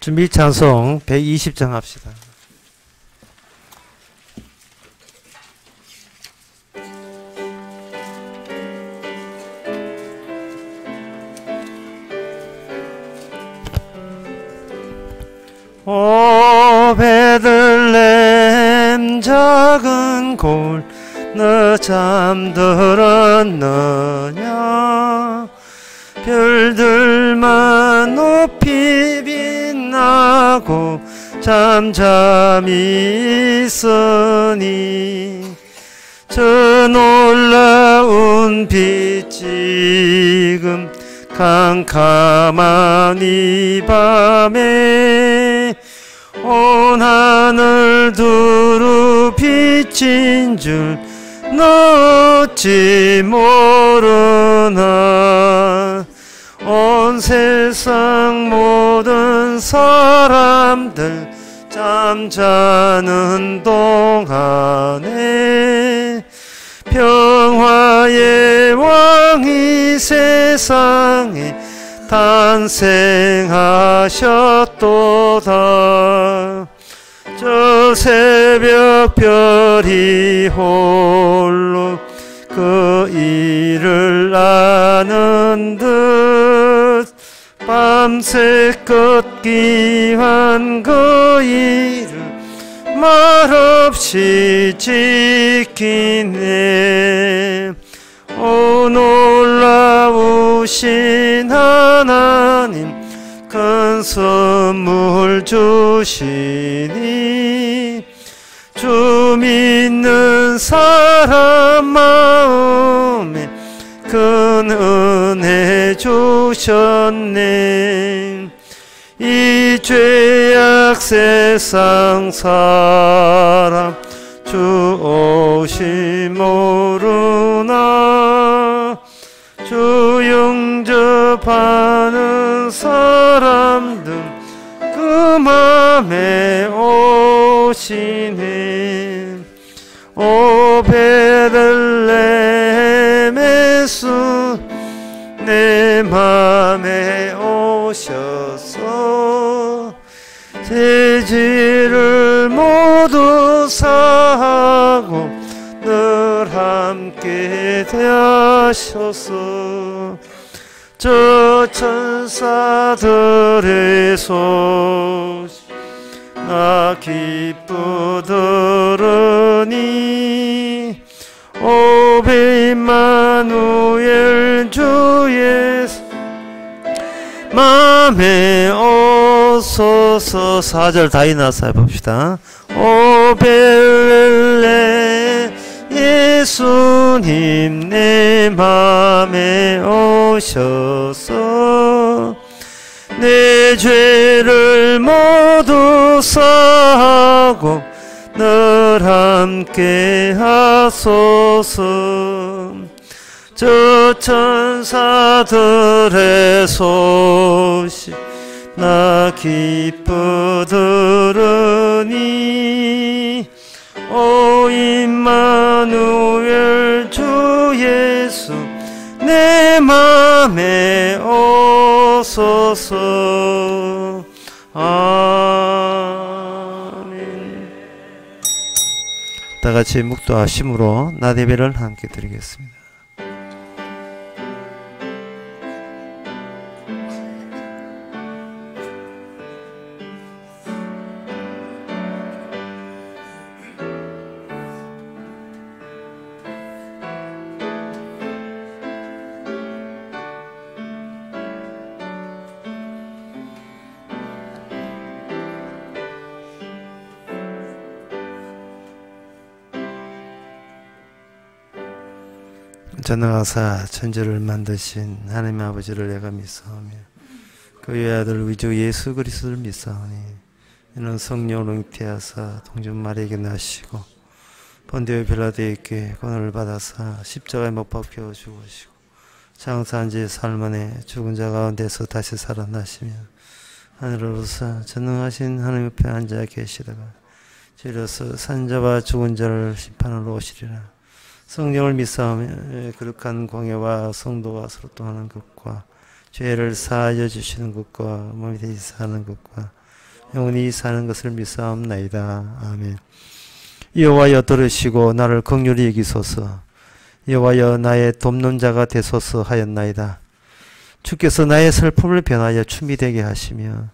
준비 찬송 120장 합시다. 오 베들레헴 작은 골 너 잠들었느냐 별들만 높이 빛나고 잠잠히 있으니 저 놀라운 빛 지금 캄캄한 이 밤에 온 하늘 두루 비친 줄 너지 모르나 온 세상 모든 사람들 잠자는 동안에 평화의 왕이 세상에 탄생하셨도다. 저 새벽별이 홀로 그 일을 아는 듯 밤새껏 귀한 그 일을 말없이 지키네. 오 놀라우신 하나님 큰 선물 주시니 주 믿는 사람 마음에 큰 은혜 주셨네. 이 죄악 세상 사람 주 오심 모르나 주 영접하는 사람들 그 맘에 오시네. 오 베들레헴의 수 내 맘에 오셔서 죄지를 모두 사하고 늘 함께 되하셔서 저 천사들의 소식 나 기쁘더니 오 임마누엘 주 예수 맘에 오소서. 4절 다 일어나서 해봅시다. 오 벨레 예수님 내 맘에 오셔서 내 죄를 모두 사하고 늘 함께 하소서. 저 천사들의 소식 나 기쁘더니 오 임마누엘 주 예수 내 맘에 오소서. 아멘. 다같이 묵도하심으로 나대배를 함께 드리겠습니다. 전능하사 천지를 만드신 하나님 아버지를 내가 믿사오며 그의 아들 우리 주 예수 그리스도를 믿사오니 이는 성령으로 잉태하사 동전 마리아에게 나시고 본디오 빌라도에게 고난을 받아사 십자가에 못 박혀 죽으시고 장사한 지 사흘 만에 죽은 자 가운데서 다시 살아나시며 하늘로서 전능하신 하나님 옆에 앉아 계시다가 저리로서 산자와 죽은 자를 심판하러 오시리라. 성령을 믿사오며 거룩한 공예와 성도와 소통하는 것과 죄를 사하여 주시는 것과 몸이 되어 사는 것과 영원히 사는 것을 믿사옵나이다. 아멘. 여호와여 들으시고 나를 긍휼히 여기소서. 여호와여 나의 돕는 자가 되소서 하였나이다. 주께서 나의 슬픔을 변하여 춤이 되게 하시며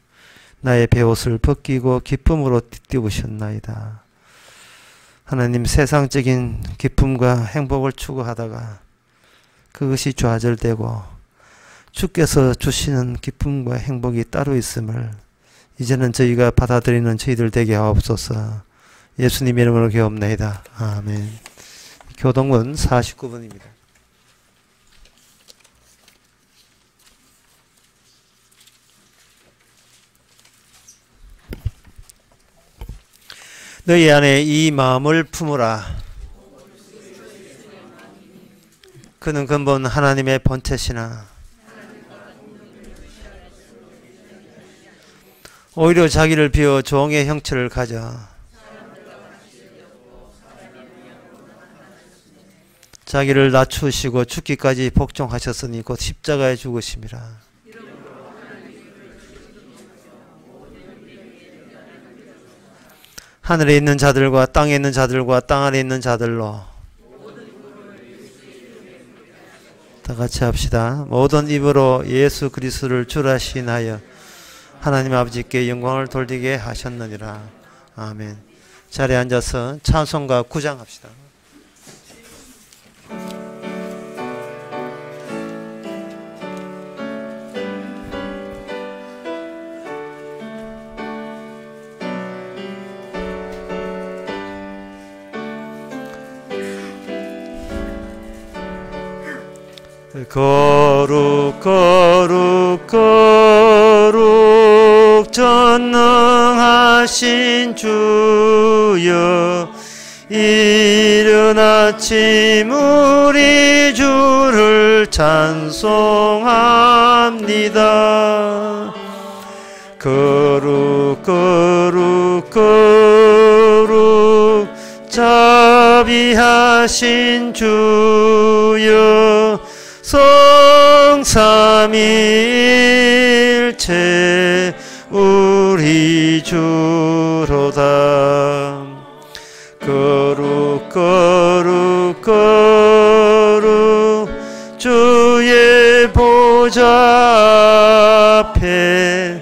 나의 베옷을 벗기고 기쁨으로 띄우셨나이다. 하나님, 세상적인 기쁨과 행복을 추구하다가 그것이 좌절되고 주께서 주시는 기쁨과 행복이 따로 있음을 이제는 저희가 받아들이는 저희들 되게 하옵소서. 예수님 이름으로 기도옵나이다. 아멘. 교동은 49번입니다. 너희 안에 이 마음을 품으라. 그는 근본 하나님의 본체시나 오히려 자기를 비워 종의 형체를 가져 자기를 낮추시고 죽기까지 복종하셨으니 곧 십자가에 죽으심이라. 하늘에 있는 자들과 땅에 있는 자들과 땅 아래 있는 자들로 다 같이 합시다. 모든 입으로 예수 그리스도를 주라 시인하여 하나님 아버지께 영광을 돌리게 하셨느니라. 아멘. 자리에 앉아서 찬송가 9장 합시다. 거룩 거룩 거룩 전능하신 주여, 이른 아침 우리 주를 찬송합니다. 거룩 거룩 거룩 자비하신 주여, 성삼일체 우리 주로다. 거룩 거룩 거룩 주의 보좌 앞에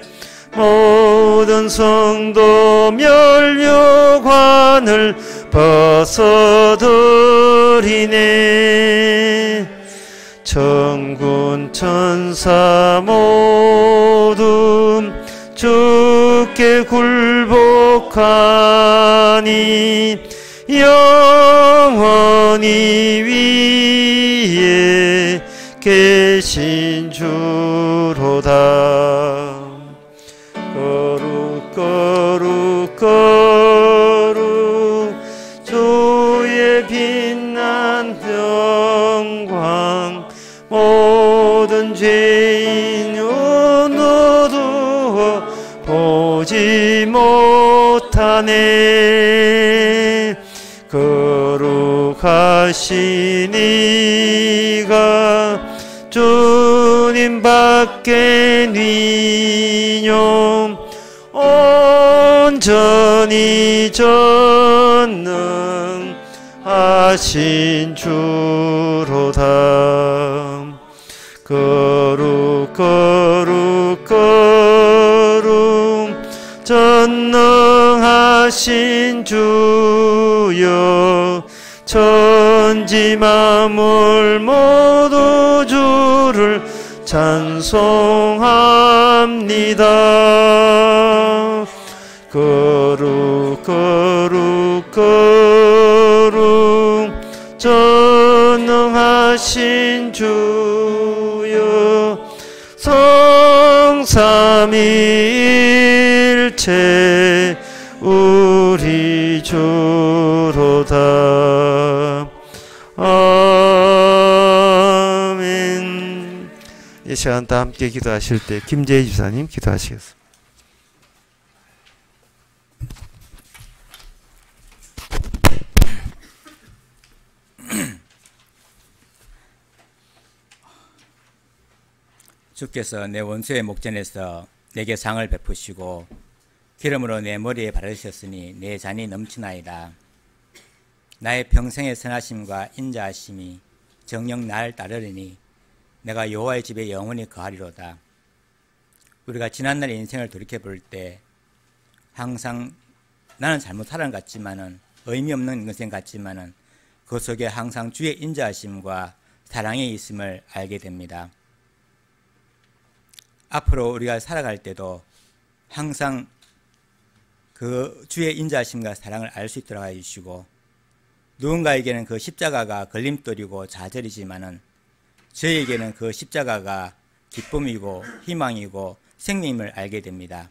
모든 성도 면류관을 벗어드리네. 천군 천사 모두 주께 굴복하니 영원히 위에 계신 주로다. 거룩 거룩 거룩 주의 빛난 영광, 모든 죄인 어두워 보지 못하네. 거룩하신 이가 주님 밖에 니뇽, 온전히 전능하신 주로다. 거룩 거룩 거룩 전능하신 주여, 천지 만물 모두 주를 찬송합니다. 거룩 거룩 거룩 전능하신 주여, 성삼일체 우리 주로다. 아멘. 이 시간 다 함께 기도하실 때 김재희 집사님 기도하시겠습니다. 주께서 내 원수의 목전에서 내게 상을 베푸시고 기름으로 내 머리에 바르셨으니 내 잔이 넘치나이다. 나의 평생의 선하심과 인자하심이 정녕 날 따르리니 내가 여호와의 집에 영원히 거하리로다. 우리가 지난날의 인생을 돌이켜볼 때 항상 나는 잘못 살아간 것 같지만은 의미 없는 인생 같지만은 그 속에 항상 주의 인자하심과 사랑이 있음을 알게 됩니다. 앞으로 우리가 살아갈 때도 항상 그 주의 인자하심과 사랑을 알 수 있도록 해주시고, 누군가에게는 그 십자가가 걸림돌이고 좌절이지만은 저에게는 그 십자가가 기쁨이고 희망이고 생명임을 알게 됩니다.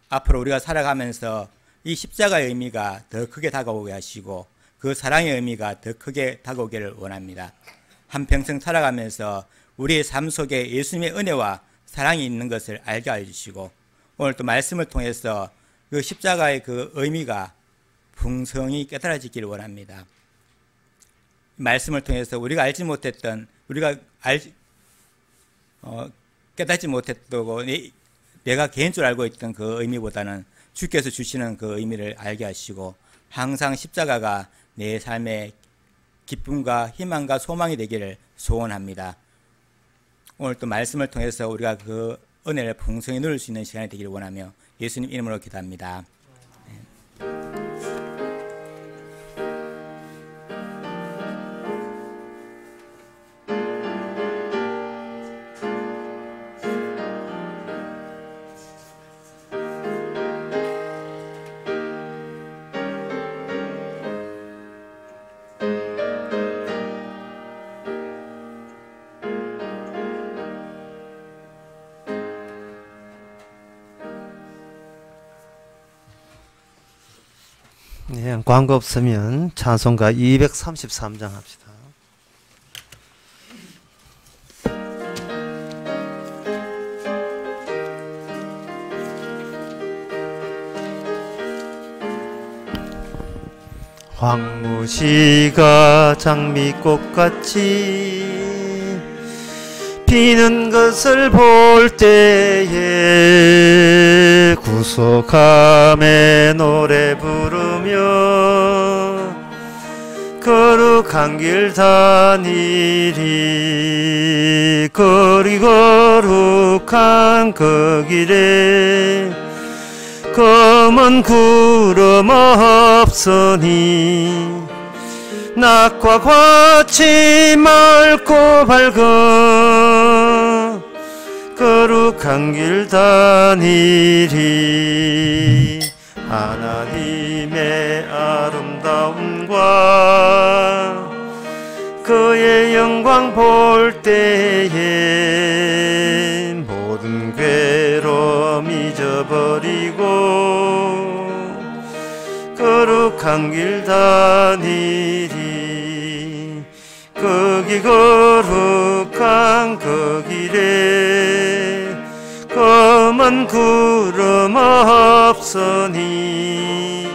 앞으로 우리가 살아가면서 이 십자가의 의미가 더 크게 다가오게 하시고 그 사랑의 의미가 더 크게 다가오기를 원합니다. 한평생 살아가면서 우리의 삶 속에 예수님의 은혜와 사랑이 있는 것을 알게 해주시고, 오늘 또 말씀을 통해서 그 십자가의 그 의미가 풍성히 깨달아지기를 원합니다. 말씀을 통해서 우리가 알지 못했던, 깨닫지 못했고 내가 개인 줄 알고 있던 그 의미보다는 주께서 주시는 그 의미를 알게 하시고 항상 십자가가 내 삶의 기쁨과 희망과 소망이 되기를 소원합니다. 오늘 또 말씀을 통해서 우리가 그 은혜를 풍성히 누릴 수 있는 시간이 되기를 원하며 예수님 이름으로 기도합니다. 네, 광고 없으면 찬송가 233장 합시다. 황무지가 장미꽃같이 피는 것을 볼 때에 구속함에 노래 부르며 거룩한 길 다니리. 거리 거룩한 그 길에 검은 구름 없으니 낮과 같이 맑고 밝어 거룩한 길 다니리. 하나님의 아름다움과 그의 영광 볼 때에 모든 괴로움 잊어버리고 거룩한 길 다니리. 거기 거룩한 그 길에 검은 구름 없으니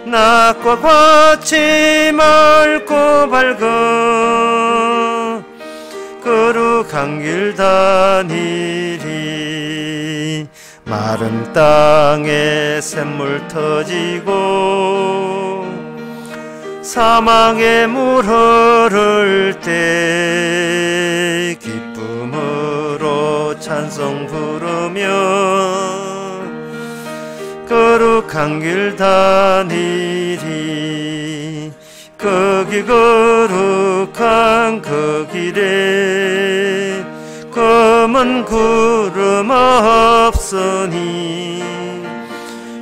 낮과 같이 맑고 밝어 거룩한 길 다니리. 마른 땅에 샘물 터지고 사막에 물 흐를 때 기쁨으로 찬송 부르며 거룩한 길 다니리. 거기 거룩한 그 길에 검은 구름 없으니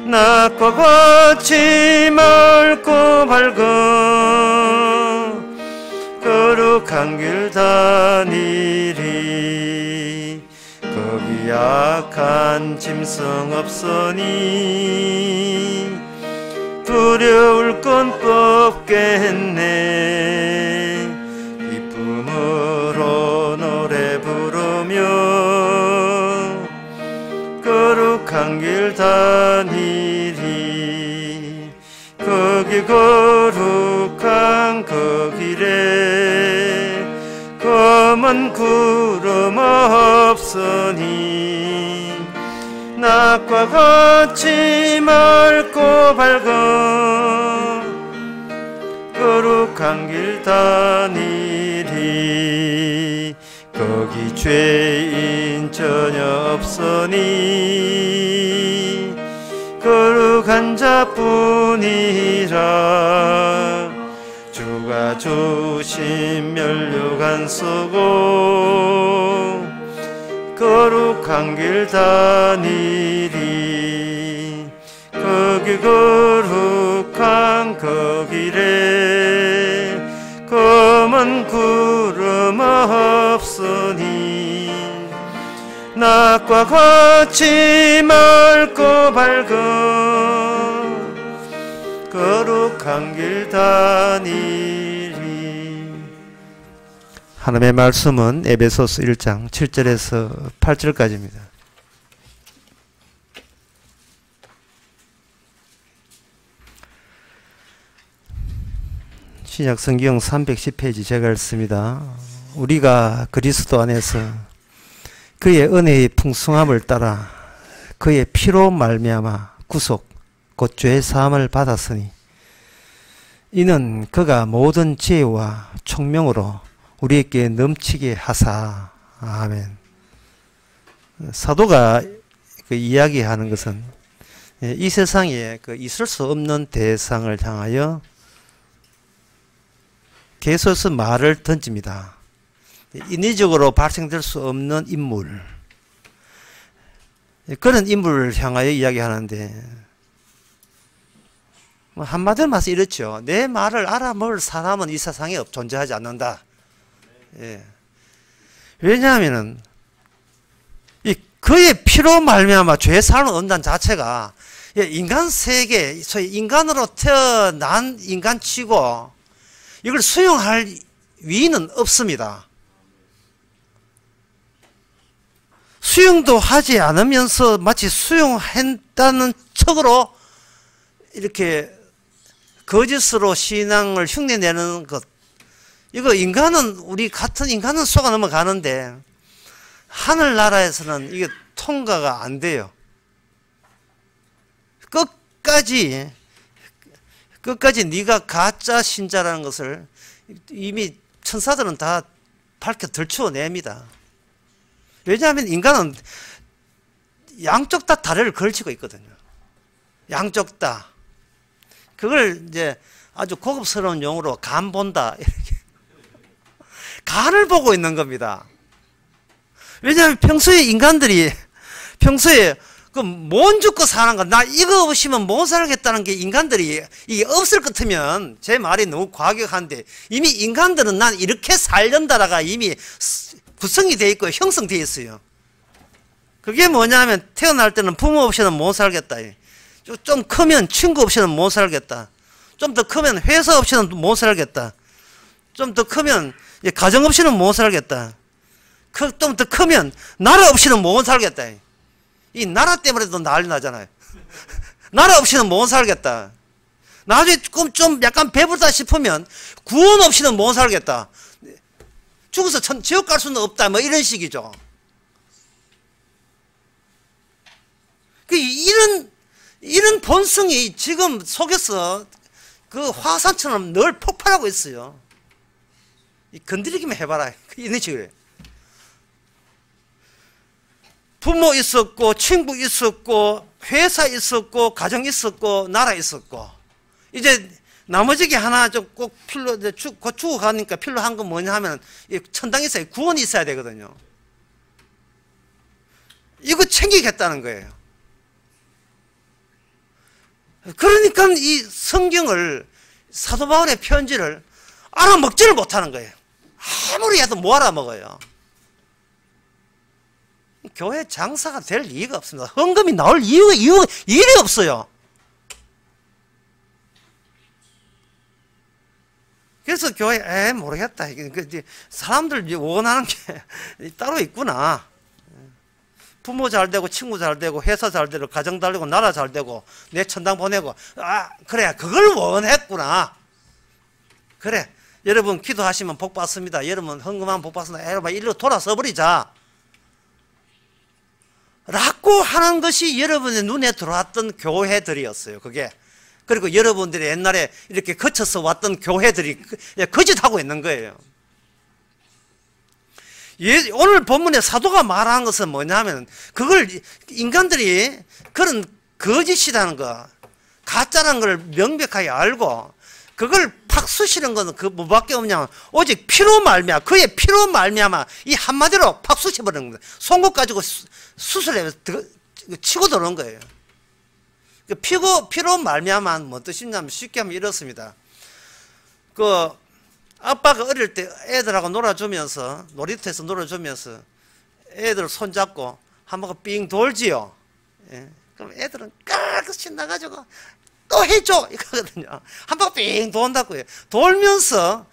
낮과 같이 맑고 밝어 거룩한 길 다니리. 거기 약한 짐승 없으니 두려울 건 없겠네. 기쁨으로 노래 부르며 거룩한 길 다니리. 거기 거룩한 그 길에 검은 구름 없으니 낮과 같이 맑고 밝은 거룩한 길 다니리. 거기 죄인 전혀 없으니 거룩한 자뿐이라. 주가 주신 면류관 쓰고 거룩한 길 다니리. 거기 거룩한 그 길에 검은 구름 없으니 낮과 같이 맑고 밝은 거룩한 길 다니리. 하나님의 말씀은 에베소서 1장 7절에서 8절까지입니다. 신약성경 310페이지 제가 읽습니다. 우리가 그리스도 안에서 그의 은혜의 풍성함을 따라 그의 피로 말미암아 구속 곧 죄 사함을 받았으니 이는 그가 모든 지혜와 총명으로 우리에게 넘치게 하사. 아멘. 사도가 그 이야기하는 것은 이 세상에 그 있을 수 없는 대상을 향하여 계속해서 말을 던집니다. 인위적으로 발생될 수 없는 인물, 그런 인물을 향하여 이야기하는데 한마디로 말해서 이렇죠. 내 말을 알아먹을 사람은 이 세상에 존재하지 않는다. 예. 왜냐하면은 이 그의 피로 말미암아 죄 사함을 얻는다는 자체가 인간 세계, 소위 인간으로 태어난 인간치고 이걸 수용할 위는 없습니다. 수용도 하지 않으면서 마치 수용한다는 척으로 이렇게 거짓으로 신앙을 흉내내는 것, 이거 인간은, 우리 같은 인간은 속아 넘어가는데 하늘나라에서는 이게 통과가 안 돼요. 끝까지 네가 가짜 신자라는 것을 이미 천사들은 다 밝혀 들추어냅니다. 왜냐하면 인간은 양쪽 다 다리를 걸치고 있거든요. 양쪽 다. 그걸 이제 아주 고급스러운 용어로 간 본다, 이렇게. 간을 보고 있는 겁니다. 왜냐하면 평소에 인간들이 평소에 그 못 죽고 사는 거, 나 이거 없으면 못 살겠다는 게 인간들이 이게 없을 것 같으면 제 말이 너무 과격한데 이미 인간들은 난 이렇게 살련다라가 이미 구성이 되어 있고 형성되어 있어요. 그게 뭐냐면 태어날 때는 부모 없이는 못 살겠다. 좀 크면 친구 없이는 못 살겠다. 좀 더 크면 회사 없이는 못 살겠다. 좀 더 크면 가정 없이는 못 살겠다. 좀 더 크면 나라 없이는 못 살겠다. 이 나라 때문에도 난리 나잖아요. 나라 없이는 못 살겠다. 나중에 좀 약간 배부르다 싶으면 구원 없이는 못 살겠다. 죽어서 지옥 갈 수는 없다. 뭐 이런 식이죠. 이런 본성이 지금 속에서 그 화산처럼 늘 폭발하고 있어요. 건드리기만 해봐라. 이런 식으로. 부모 있었고, 친구 있었고, 회사 있었고, 가정 있었고, 나라 있었고, 이제 나머지 게 하나 좀 꼭 필요, 곧 죽어가니까 필요한 건 뭐냐 하면 천당에 있어야, 구원이 있어야 되거든요. 이거 챙기겠다는 거예요. 그러니까 이 성경을, 사도 바울의 편지를 알아먹지를 못하는 거예요. 아무리 해도 못 알아먹어요. 교회 장사가 될 이유가 없습니다. 헌금이 나올 이유가 일이 없어요. 그래서 교회 모르겠다. 사람들 원하는 게 따로 있구나. 부모 잘 되고, 친구 잘 되고, 회사 잘 되고, 가정 잘 되고, 나라 잘 되고, 내 천당 보내고, 그래, 그걸 원했구나. 그래, 여러분 기도하시면 복 받습니다. 여러분 헌금하면 복 받습니다. 여러분 일로 돌아서 버리자. 라고 하는 것이 여러분의 눈에 들어왔던 교회들이었어요. 그게. 그리고 여러분들이 옛날에 이렇게 거쳐서 왔던 교회들이 거짓하고 있는 거예요. 오늘 본문에 사도가 말한 것은 뭐냐면 그걸 인간들이 그런 거짓이라는 거, 가짜라는 걸 명백하게 알고 그걸 팍쑤시는 것은 그 뭐밖에 없냐면 오직 피로 말미암아, 그의 피로 말미암아 이 한마디로 팍쑤시버리는 거예요. 송곳 가지고 수술해서 치고 들어오는 거예요. 피로 말미암아 뭐 뜻이냐면 쉽게 하면 이렇습니다. 그 아빠가 어릴 때 애들하고 놀아주면서 놀이터에서 놀아주면서 애들 손잡고 한 번 삥 돌지요. 예. 그럼 애들은 까르르 신나가지고 또 해줘 이거거든요. 한 번 삥 돈다고요. 돌면서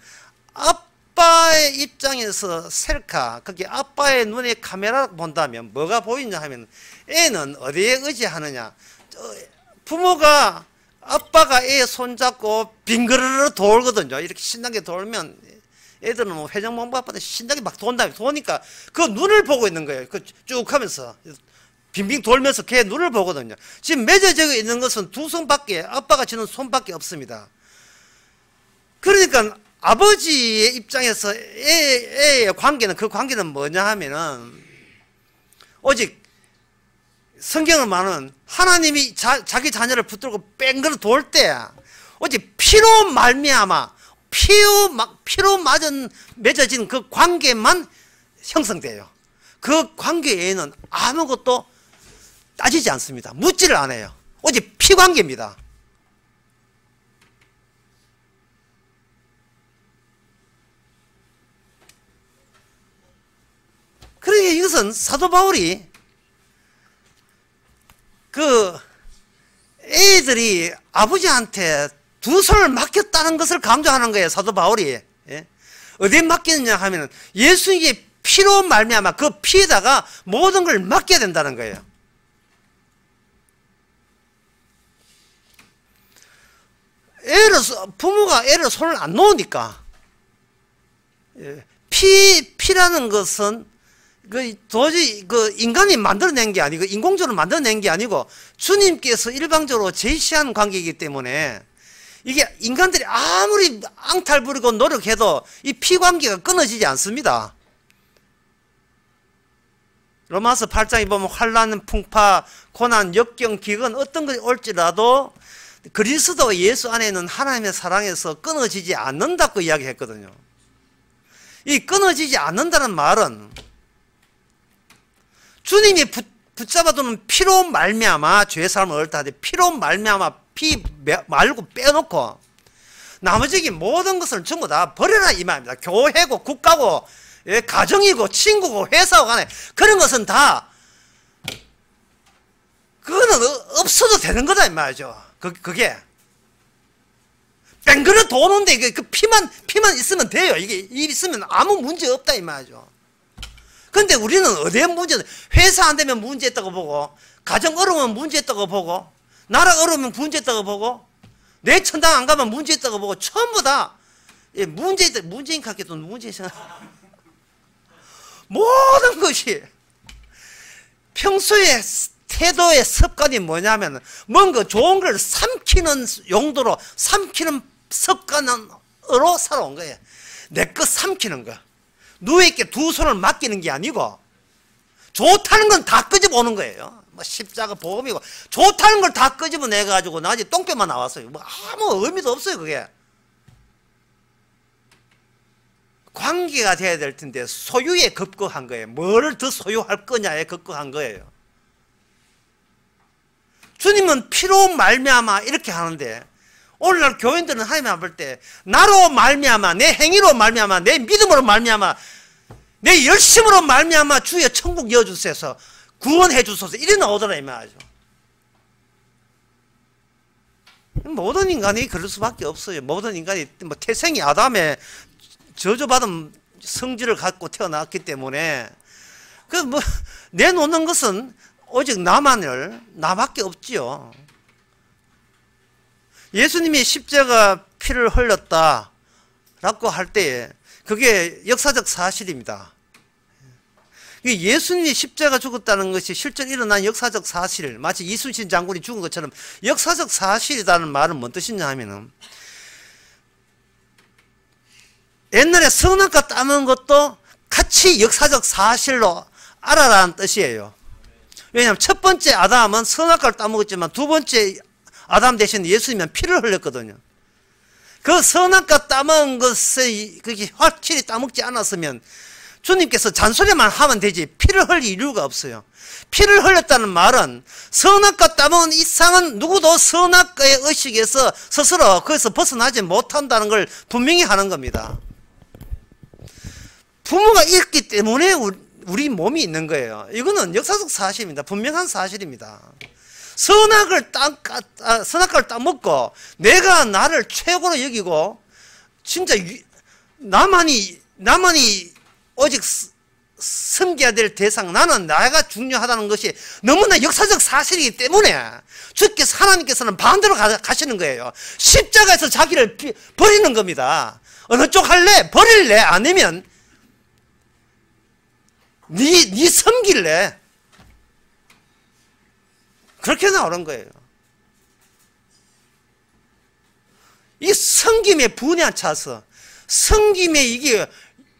아빠의 입장에서 셀카, 그게 아빠의 눈에 카메라 본다면 뭐가 보이냐 하면 애는 어디에 의지하느냐. 부모가 아빠가 애 손잡고 빙그르르 돌거든요. 이렇게 신나게 돌면 애들은 뭐 회전목마 아빠한테 신나게 막 도니까 그 눈을 보고 있는 거예요. 그 쭉 하면서 빙빙 돌면서 걔 눈을 보거든요. 지금 맺어져 있는 것은 두 손밖에, 아빠가 쥐는 손밖에 없습니다. 그러니까 아버지의 입장에서 애의 관계는, 그 관계는 뭐냐 하면은 오직 성경을 말하는 하나님이 자기 자녀를 붙들고 뺑그러 돌 때 오직 피로 말미암아 피로 맺어진 그 관계만 형성돼요. 그 관계 외에는 아무것도 따지지 않습니다. 묻지를 않아요. 오직 피관계입니다. 그러니까 이것은 사도 바울이 그 애들이 아버지한테 두 손을 맡겼다는 것을 강조하는 거예요. 사도 바울이. 예? 어디에 맡겼느냐 하면 예수님의 피로 말미암아 그 피에다가 모든 걸 맡겨야 된다는 거예요. 부모가 애를 손을 안 놓으니까. 피라는 것은 도저히 인간이 만들어낸 게 아니고, 인공적으로 만들어낸 게 아니고, 주님께서 일방적으로 제시한 관계이기 때문에, 이게 인간들이 아무리 앙탈 부리고 노력해도 이 피 관계가 끊어지지 않습니다. 로마서 8장에 보면 환난, 풍파, 고난, 역경, 기근 어떤 것이 올지라도 그리스도 예수 안에는 하나님의 사랑에서 끊어지지 않는다고 이야기했거든요. 이 끊어지지 않는다는 말은 주님이 붙잡아두는 피로 말미암아 죄의 삶을 얻다 하되 피로 말미암아 피 말고 빼놓고 나머지 모든 것을 전부 다 버려라 이 말입니다. 교회고 국가고 가정이고 친구고 회사고 간에 그런 것은 다 그거는 없어도 되는 거다 이 말이죠. 그게 뺑그러 도는데 그 피만 있으면 돼요. 이게 일 있으면 아무 문제 없다 이 말이죠. 근데 우리는 어디에 문제, 회사 안 되면 문제 있다고 보고, 가정 어려우면 문제 있다고 보고, 나라 어려우면 문제 있다고 보고, 내 천당 안 가면 문제 있다고 보고, 전부 다 문제 있다, 문재인 같게도 문제 있어. 모든 것이 평소에 태도의 습관이 뭐냐면 뭔가 좋은 걸 삼키는 용도로, 삼키는 습관으로 살아온 거예요. 내 것 삼키는 거. 누구에게 두 손을 맡기는 게 아니고 좋다는 건 다 끄집어오는 거예요. 뭐 십자가 복음이고 좋다는 걸 다 끄집어내가지고 나중에 똥뼈만 나왔어요. 뭐 아무 의미도 없어요. 그게 관계가 돼야 될 텐데 소유에 급급한 거예요. 뭐를 더 소유할 거냐에 급급한 거예요. 주님은 피로 말미암아 이렇게 하는데 오늘날 교인들은 하나님 앞에 볼 때 나로 말미암아, 내 행위로 말미암아, 내 믿음으로 말미암아, 내 열심으로 말미암아 주의 천국 여주소서 구원해 주소서 이래 나오더라 이 말이죠. 모든 인간이 그럴 수밖에 없어요. 모든 인간이 뭐 태생이 아담의 저주받은 성질을 갖고 태어났기 때문에 그 뭐 내놓는 것은 오직 나밖에 없지요. 예수님이 십자가 피를 흘렸다라고 할 때에 그게 역사적 사실입니다. 예수님이 십자가 죽었다는 것이 실제 일어난 역사적 사실, 마치 이순신 장군이 죽은 것처럼 역사적 사실이라는 말은 뭔 뜻이냐 하면은, 옛날에 선악과 따먹은 것도 같이 역사적 사실로 알아라는 뜻이에요. 왜냐하면 첫 번째 아담은 선악과를 따먹었지만 두 번째 아담 대신 예수님은 피를 흘렸거든요. 그 선악과 따먹은 것을 그렇게 확실히 따먹지 않았으면 주님께서 잔소리만 하면 되지 피를 흘릴 이유가 없어요. 피를 흘렸다는 말은 선악과 따먹은 이상은 누구도 선악과의 의식에서 스스로 거기서 벗어나지 못한다는 걸 분명히 하는 겁니다. 부모가 있기 때문에 우리 몸이 있는 거예요. 이거는 역사적 사실입니다. 분명한 사실입니다. 선악과를 따먹고 내가 나를 최고로 여기고 진짜 나만이 오직 섬겨야 될 대상, 나는 나가 중요하다는 것이 너무나 역사적 사실이기 때문에 주께서 하나님께서는 반대로 가시는 거예요. 십자가에서 자기를 버리는 겁니다. 어느 쪽 할래? 버릴래? 아니면 네 섬길래? 그렇게 나오는 거예요. 이 섬김에 분이 안 차서, 섬김에 이게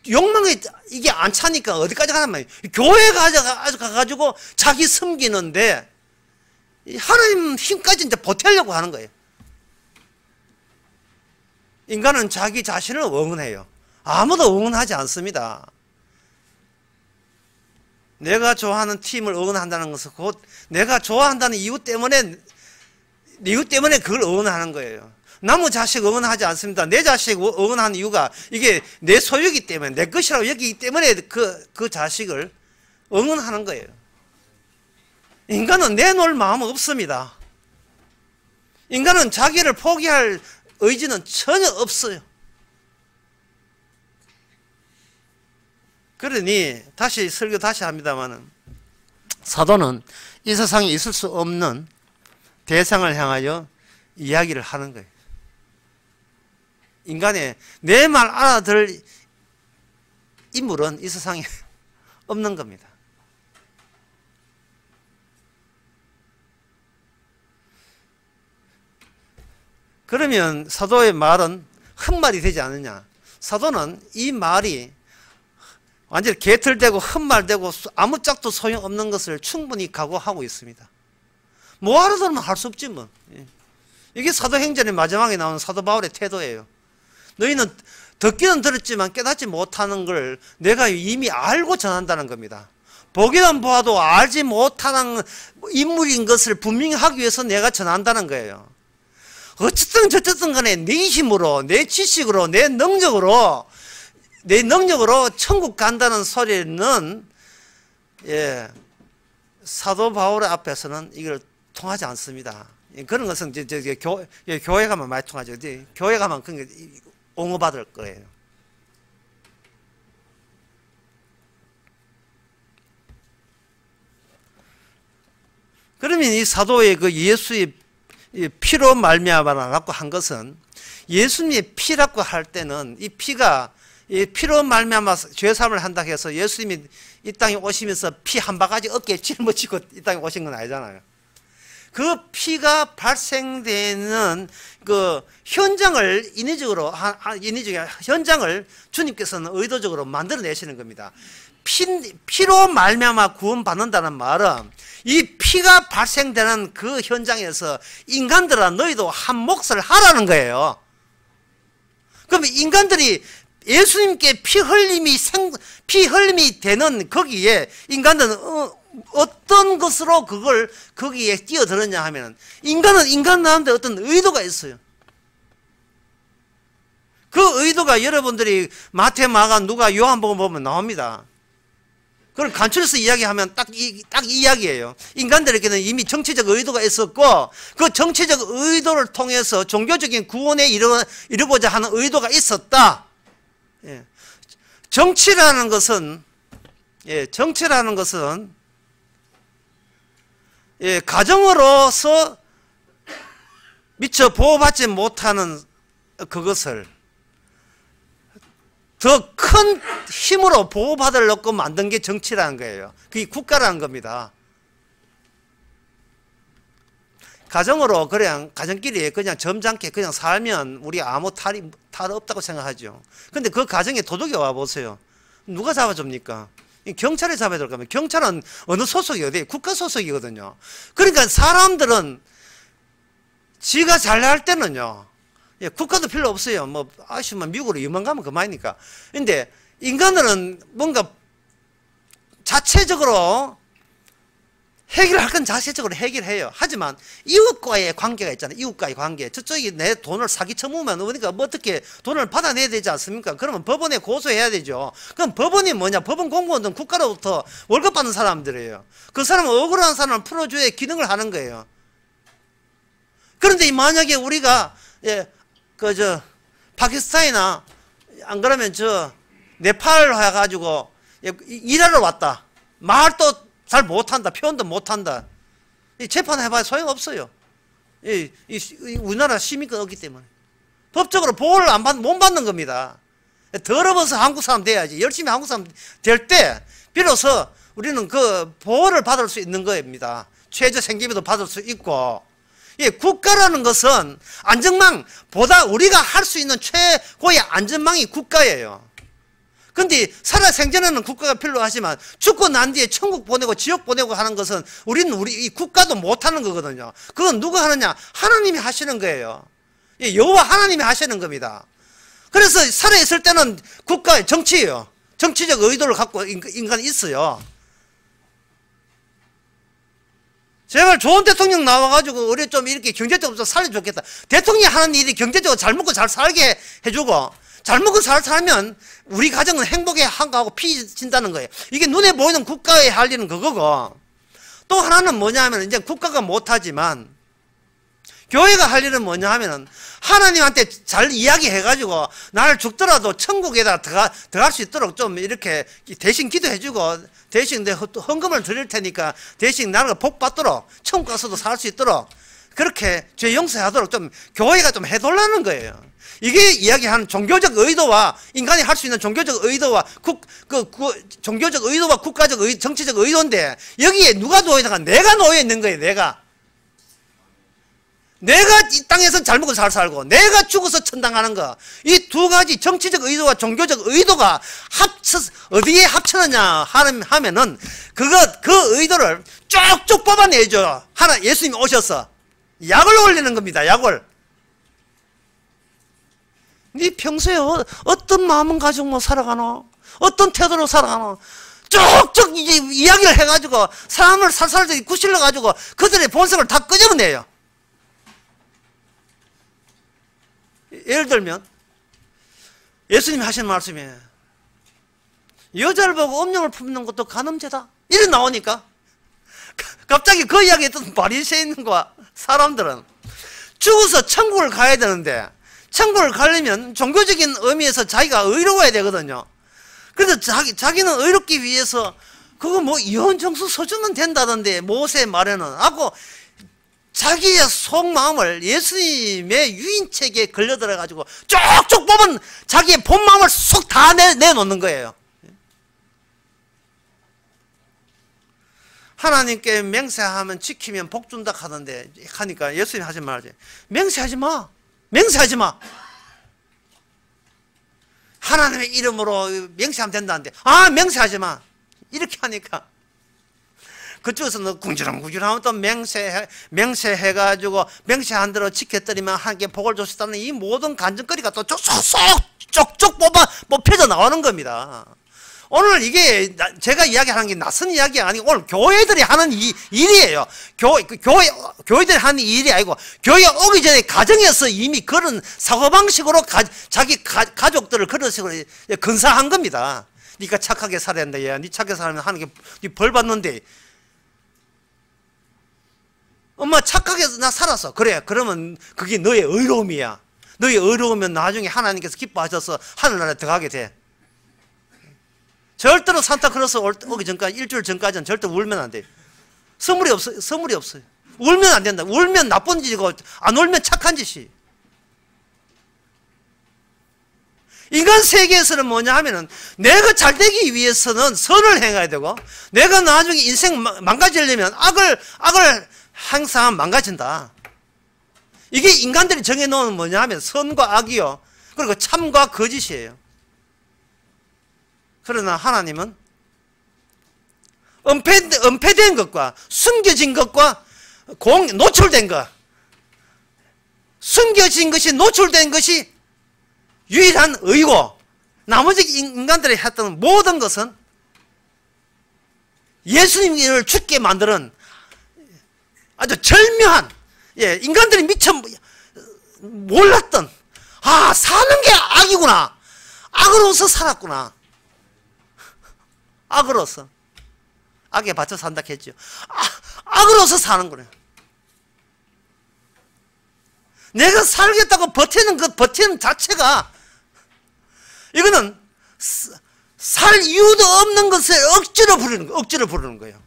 욕망이 이게 안 차니까 어디까지 가란 말이에요. 교회 가가지고 자기 섬기는데 하나님 힘까지 이제 보태려고 하는 거예요. 인간은 자기 자신을 응원해요. 아무도 응원하지 않습니다. 내가 좋아하는 팀을 응원한다는 것은 곧 내가 좋아한다는 이유 때문에 그걸 응원하는 거예요. 나무 자식 응원하지 않습니다. 내 자식 응원하는 이유가 이게 내 소유이기 때문에, 내 것이라고 여기기 때문에 그 자식을 응원하는 거예요. 인간은 내놓을 마음은 없습니다. 인간은 자기를 포기할 의지는 전혀 없어요. 그러니 설교 다시 합니다마는, 사도는 이 세상에 있을 수 없는 대상을 향하여 이야기를 하는 거예요. 인간의 내 말 알아들 인물은 이 세상에 없는 겁니다. 그러면 사도의 말은 헛말이 되지 않느냐? 사도는 이 말이 완전히 개털되고 헛말되고 아무짝도 소용없는 것을 충분히 각오하고 있습니다. 뭐하러 들으면 할 수 없지 뭐. 이게 사도행전의 마지막에 나오는 사도 바울의 태도예요. 너희는 듣기는 들었지만 깨닫지 못하는 걸 내가 이미 알고 전한다는 겁니다. 보기는 보아도 알지 못하는 인물인 것을 분명히 하기 위해서 내가 전한다는 거예요. 어쨌든 저쨌든 간에 네 힘으로, 내 지식으로, 내 능력으로 천국 간다는 소리는 사도 바울의 앞에서는 이걸 통하지 않습니다. 그런 것은 교회 가면 많이 통하죠. 교회 가면 그런 게 옹호받을 거예요. 그러면 이 사도의 그 예수의 피로 말미암아라고 한 것은, 예수님의 피라고 할 때는 이 피가 피로 말미암아 죄사함을 한다고 해서 예수님이 이 땅에 오시면서 피 한 바가지 어깨에 짊어지고 이 땅에 오신 건 아니잖아요. 그 피가 발생되는 그 현장을 인위적으로 현장을 주님께서는 의도적으로 만들어내시는 겁니다. 피로 말미암아 구원받는다는 말은 이 피가 발생되는 그 현장에서 인간들아 너희도 한 몫을 하라는 거예요. 그러면 인간들이 예수님께 피 흘림이 되는 거기에 인간들은 어떤 것으로 그걸 거기에 뛰어들었냐 하면, 인간은 인간 나는데 어떤 의도가 있어요. 그 의도가 여러분들이 마태, 마가, 누가, 요한복음 보면 나옵니다. 그걸 간추려서 이야기하면 딱 이 이야기예요. 인간들에게는 이미 정치적 의도가 있었고, 그 정치적 의도를 통해서 종교적인 구원에 이르고자 하는 의도가 있었다. 정치라는 것은 가정으로서 미처 보호받지 못하는 그것을 더 큰 힘으로 보호받으려고 만든 게 정치라는 거예요. 그게 국가라는 겁니다. 가정으로 그냥 가정끼리 그냥 점잖게 그냥 살면 우리 아무 탈 없다고 생각하죠. 근데 그 가정에 도둑이 와 보세요. 누가 잡아줍니까? 경찰이 잡아야 될 겁니다. 경찰은 어느 소속이 어디? 국가 소속이거든요. 그러니까 사람들은 지가 잘할 때는요, 국가도 필요 없어요. 뭐 아시면 미국으로 유명 가면 그만이니까. 근데 인간들은 뭔가 자체적으로 해결할 건 자체적으로 해결해요. 하지만 이웃과의 관계가 있잖아요. 이웃과의 관계. 저쪽이 내 돈을 사기 쳐먹으면 우리가 뭐 어떻게 돈을 받아내야 되지 않습니까? 그러면 법원에 고소해야 되죠. 그럼 법원이 뭐냐? 법원 공무원은 국가로부터 월급 받는 사람들이에요. 그 사람은 억울한 사람을 풀어줘야 기능을 하는 거예요. 그런데 만약에 우리가 파키스탄이나 안 그러면 네팔 해가지고 일하러 왔다. 말도 잘 못한다. 표현도 못한다. 재판해봐야 소용없어요. 우리나라 시민권 없기 때문에. 법적으로 보호를 못 받는 겁니다. 더러워서 한국 사람 돼야지. 열심히 한국 사람 될 때 비로소 우리는 그 보호를 받을 수 있는 겁니다. 최저 생계비도 받을 수 있고. 국가라는 것은 안전망보다 우리가 할 수 있는 최고의 안전망이 국가예요. 근데 살아생전에는 국가가 필요하지만 죽고 난 뒤에 천국 보내고 지옥 보내고 하는 것은 우리는 이 국가도 못하는 거거든요. 그건 누가 하느냐? 하나님이 하시는 거예요. 여호와 하나님이 하시는 겁니다. 그래서 살아있을 때는 국가의 정치예요. 정치적 의도를 갖고 인간이 있어요. 제발 좋은 대통령 나와가지고 우리 좀 이렇게 경제적으로 좀 살려줬겠다. 대통령이 하는 일이 경제적으로 잘 먹고 잘 살게 해주고, 잘 먹고 잘 살면 우리 가정은 행복에 한가하고 피진다는 거예요. 이게 눈에 보이는 국가에 할 일은 그거고, 또 하나는 뭐냐 하면 이제 국가가 못하지만 교회가 할 일은 뭐냐 하면은 하나님한테 잘 이야기해가지고 나를 죽더라도 천국에다 들어갈 수 있도록 좀 이렇게 대신 기도해주고, 대신 내 헌금을 드릴 테니까 대신 나를 복 받도록 천국 가서도 살 수 있도록 그렇게 죄 용서하도록 좀 교회가 좀 해달라는 거예요. 이게 이야기하는 종교적 의도와 인간이 할 수 있는 종교적 의도와 종교적 의도와 국가적 정치적 의도인데, 여기에 누가 놓여 있는가? 내가 놓여 있는 거예요. 내가 이 땅에서 잘 먹고 잘 살고 내가 죽어서 천당하는 거, 이 두 가지 정치적 의도와 종교적 의도가 어디에 합쳐느냐 하면은 그 의도를 쭉쭉 뽑아내죠. 예수님이 오셔서 약을 올리는 겁니다. 약을. 네 평소에 어떤 마음을 가지고 뭐 살아가노? 어떤 태도로 살아가노? 쭉쭉 이제 이야기를 해가지고 사람을 살살들 구실러가지고 그들의 본성을 다 끄집어내요. 예를 들면 예수님이 하신 말씀이 여자를 보고 음령을 품는 것도 간음죄다 이래 나오니까 갑자기 그 이야기에 또 바리새인과 사람들은 죽어서 천국을 가야 되는데, 천국을 가려면 종교적인 의미에서 자기가 의로워야 되거든요. 그래서 자기는 의롭기 위해서 그거 뭐 이혼 정수 서주면 된다던데 모세 말에는 하고 자기의 속마음을 예수님의 유인책에 걸려들어가지고 쭉쭉 뽑은 자기의 본마음을 쏙 다 내놓는 거예요. 하나님께 맹세하면 지키면 복 준다 하던데, 하니까 예수님 하신 말이지. 맹세하지 마. 맹세하지 마. 하나님의 이름으로 맹세하면 된다는데, 맹세하지 마. 이렇게 하니까 그쪽에서는 궁지렁궁지렁하면 또 맹세해가지고 맹세한 대로 지켰더니만 하나님께 복을 주셨다는 이 모든 간증거리가 또 쪽쪽 뽑혀져 나오는 겁니다. 오늘 이게 제가 이야기하는 게 낯선 이야기가 아니고 오늘 교회들이 하는 일이에요. 교회들이 하는 일이 아니고 교회 오기 전에 가정에서 이미 그런 사고방식으로 자기 가족들을 그런 식으로 건사한 겁니다. 니가 착하게 살아야 된다. 야, 니 착하게 살면 하나님께 벌 받는데, 엄마 착하게 나 살았어. 그래. 그러면 그게 너의 의로움이야. 너의 의로우면 나중에 하나님께서 기뻐하셔서 하늘나라에 들어가게 돼. 절대로 산타클로스 오기 전까지, 일주일 전까지는 절대 울면 안 돼. 선물이 없어요. 울면 안 된다. 울면 나쁜 짓이고 안 울면 착한 짓이. 인간 세계에서는 뭐냐 하면은 내가 잘 되기 위해서는 선을 행해야 되고, 내가 나중에 인생 망가지려면 악을 항상 망가진다. 이게 인간들이 정해놓은 뭐냐 하면 선과 악이요, 그리고 참과 거짓이에요. 그러나 하나님은 은폐된 것과 숨겨진 것과 노출된 것, 숨겨진 것이 노출된 것이 유일한 의고, 나머지 인간들이 했던 모든 것은 예수님을 죽게 만드는 아주 절묘한, 인간들이 미처 몰랐던, 사는 게 악이구나, 악으로서 살았구나, 악으로서, 악에 받쳐 산다 했죠. 악으로서 사는 거네. 내가 살겠다고 버티는 그 버티는 자체가, 이거는 살 이유도 없는 것을 억지로 부르는 거예요.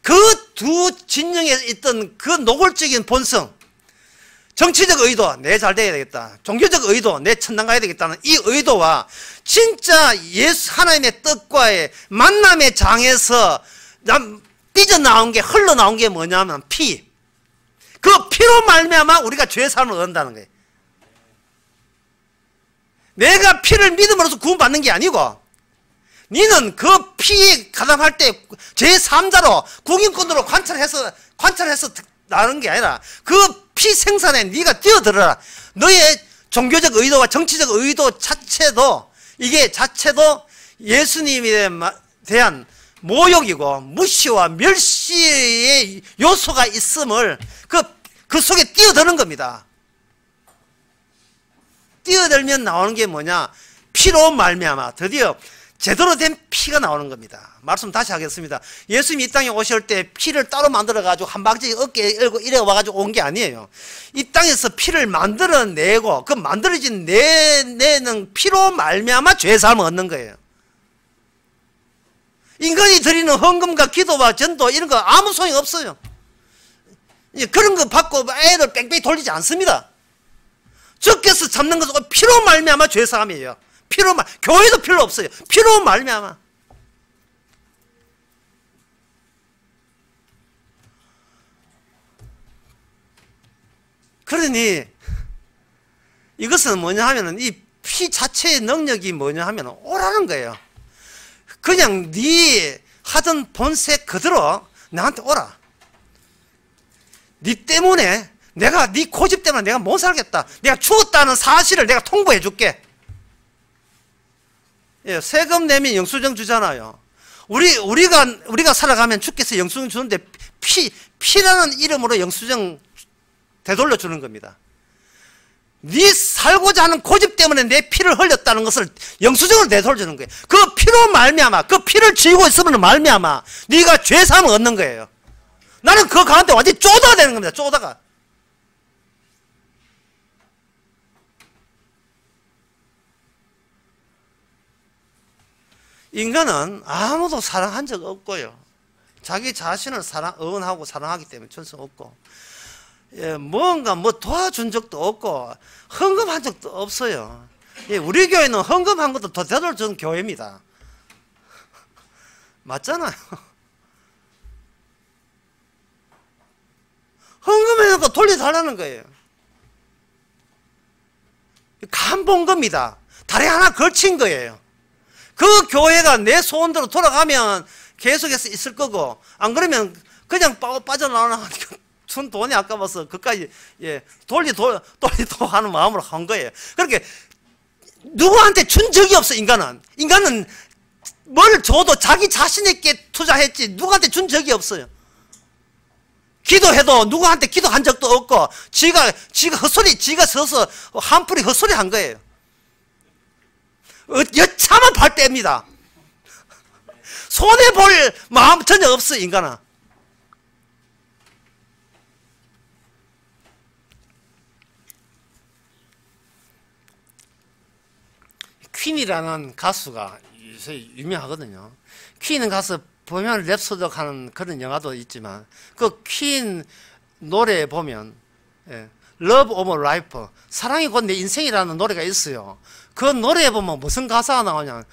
그 두 진영에 있던 그 노골적인 본성, 정치적 의도, 내 잘 돼야 되겠다, 종교적 의도, 내 천당 가야 되겠다는 이 의도와 진짜 하나님의 뜻과의 만남의 장에서 삐져나온 게, 흘러나온 게 뭐냐면 피. 그 피로 말미암아 우리가 죄의 삶을 얻는다는 거예요. 내가 피를 믿음으로써 구원받는 게 아니고, 니는 그 피에 가담할 때 제3자로 국인권으로 관찰해서 나는 게 아니라 그 피 생산에 네가 뛰어들어라. 너의 종교적 의도와 정치적 의도 자체도, 이게 자체도 예수님에 대한 모욕이고 무시와 멸시의 요소가 있음을 그 속에 뛰어드는 겁니다. 뛰어들면 나오는 게 뭐냐? 피로 말미암아 드디어 제대로 된 피가 나오는 겁니다. 말씀 다시 하겠습니다. 예수님이 이 땅에 오실 때 피를 따로 만들어가지고 한 방지 어깨에 일고 이래 와가지고 온 게 아니에요. 이 땅에서 피를 만들어내고, 그 만들어진 내는 피로 말미암아 죄의 삶을 얻는 거예요. 인간이 드리는 헌금과 기도와 전도 이런 거 아무 소용 없어요. 그런 거 받고 애를 뺑뺑이 돌리지 않습니다. 주께서 잡는 것은 피로 말미암아 죄의 삶이에요. 교회도 필요 없어요. 피로 말미암아. 그러니 이것은 뭐냐 하면은 이 피 자체의 능력이 뭐냐 하면은 오라는 거예요. 그냥 네 하던 본색 그대로 나한테 오라. 네 때문에 네 고집 때문에 내가 못 살겠다, 내가 죽었다는 사실을 내가 통보해 줄게. 세금 내면 영수증 주잖아요. 우리가 살아가면 주께서 영수증 주는데 피라는 이름으로 영수증 되돌려 주는 겁니다. 네 살고자 하는 고집 때문에 내 피를 흘렸다는 것을 영수증으로 내돌려 주는 거예요. 그 피로 말미암아, 그 피를 쥐고 있으면 말미암아 네가 죄사함을 얻는 거예요. 나는 그 가운데 완전히 쪼다가 되는 겁니다. 쪼다가. 인간은 아무도 사랑한 적 없고요, 자기 자신을 응원하고 사랑하기 때문에 전혀 없고, 뭔가 도와준 적도 없고 헌금한 적도 없어요. 우리 교회는 헌금한 것도 더 되돌려주는 교회입니다. 맞잖아요. 헌금해놓고 돌려달라는 거예요. 간 본 겁니다. 다리 하나 걸친 거예요. 그 교회가 내 소원대로 돌아가면 계속해서 있을 거고, 안 그러면 그냥 빠져나오니까 돈이 아까워서 그까지 돌리도 하는 마음으로 한 거예요. 그렇게 누구한테 준 적이 없어. 인간은 뭘 줘도 자기 자신에게 투자했지 누구한테 준 적이 없어요. 기도해도 누구한테 기도한 적도 없고, 지가 헛소리, 지가 서서 한풀이 헛소리 한 거예요. 여차만 발 뗍니다. 손해볼 마음 전혀 없어. 인간은 퀸이라는 가수가 요새 유명하거든요. 퀸은 가수 보면 랩소드 하는 그런 영화도 있지만, 그 퀸 노래 보면 Love of Life, 사랑이 곧 내 인생이라는 노래가 있어요. 그 노래에 보면 무슨 가사가 나오냐,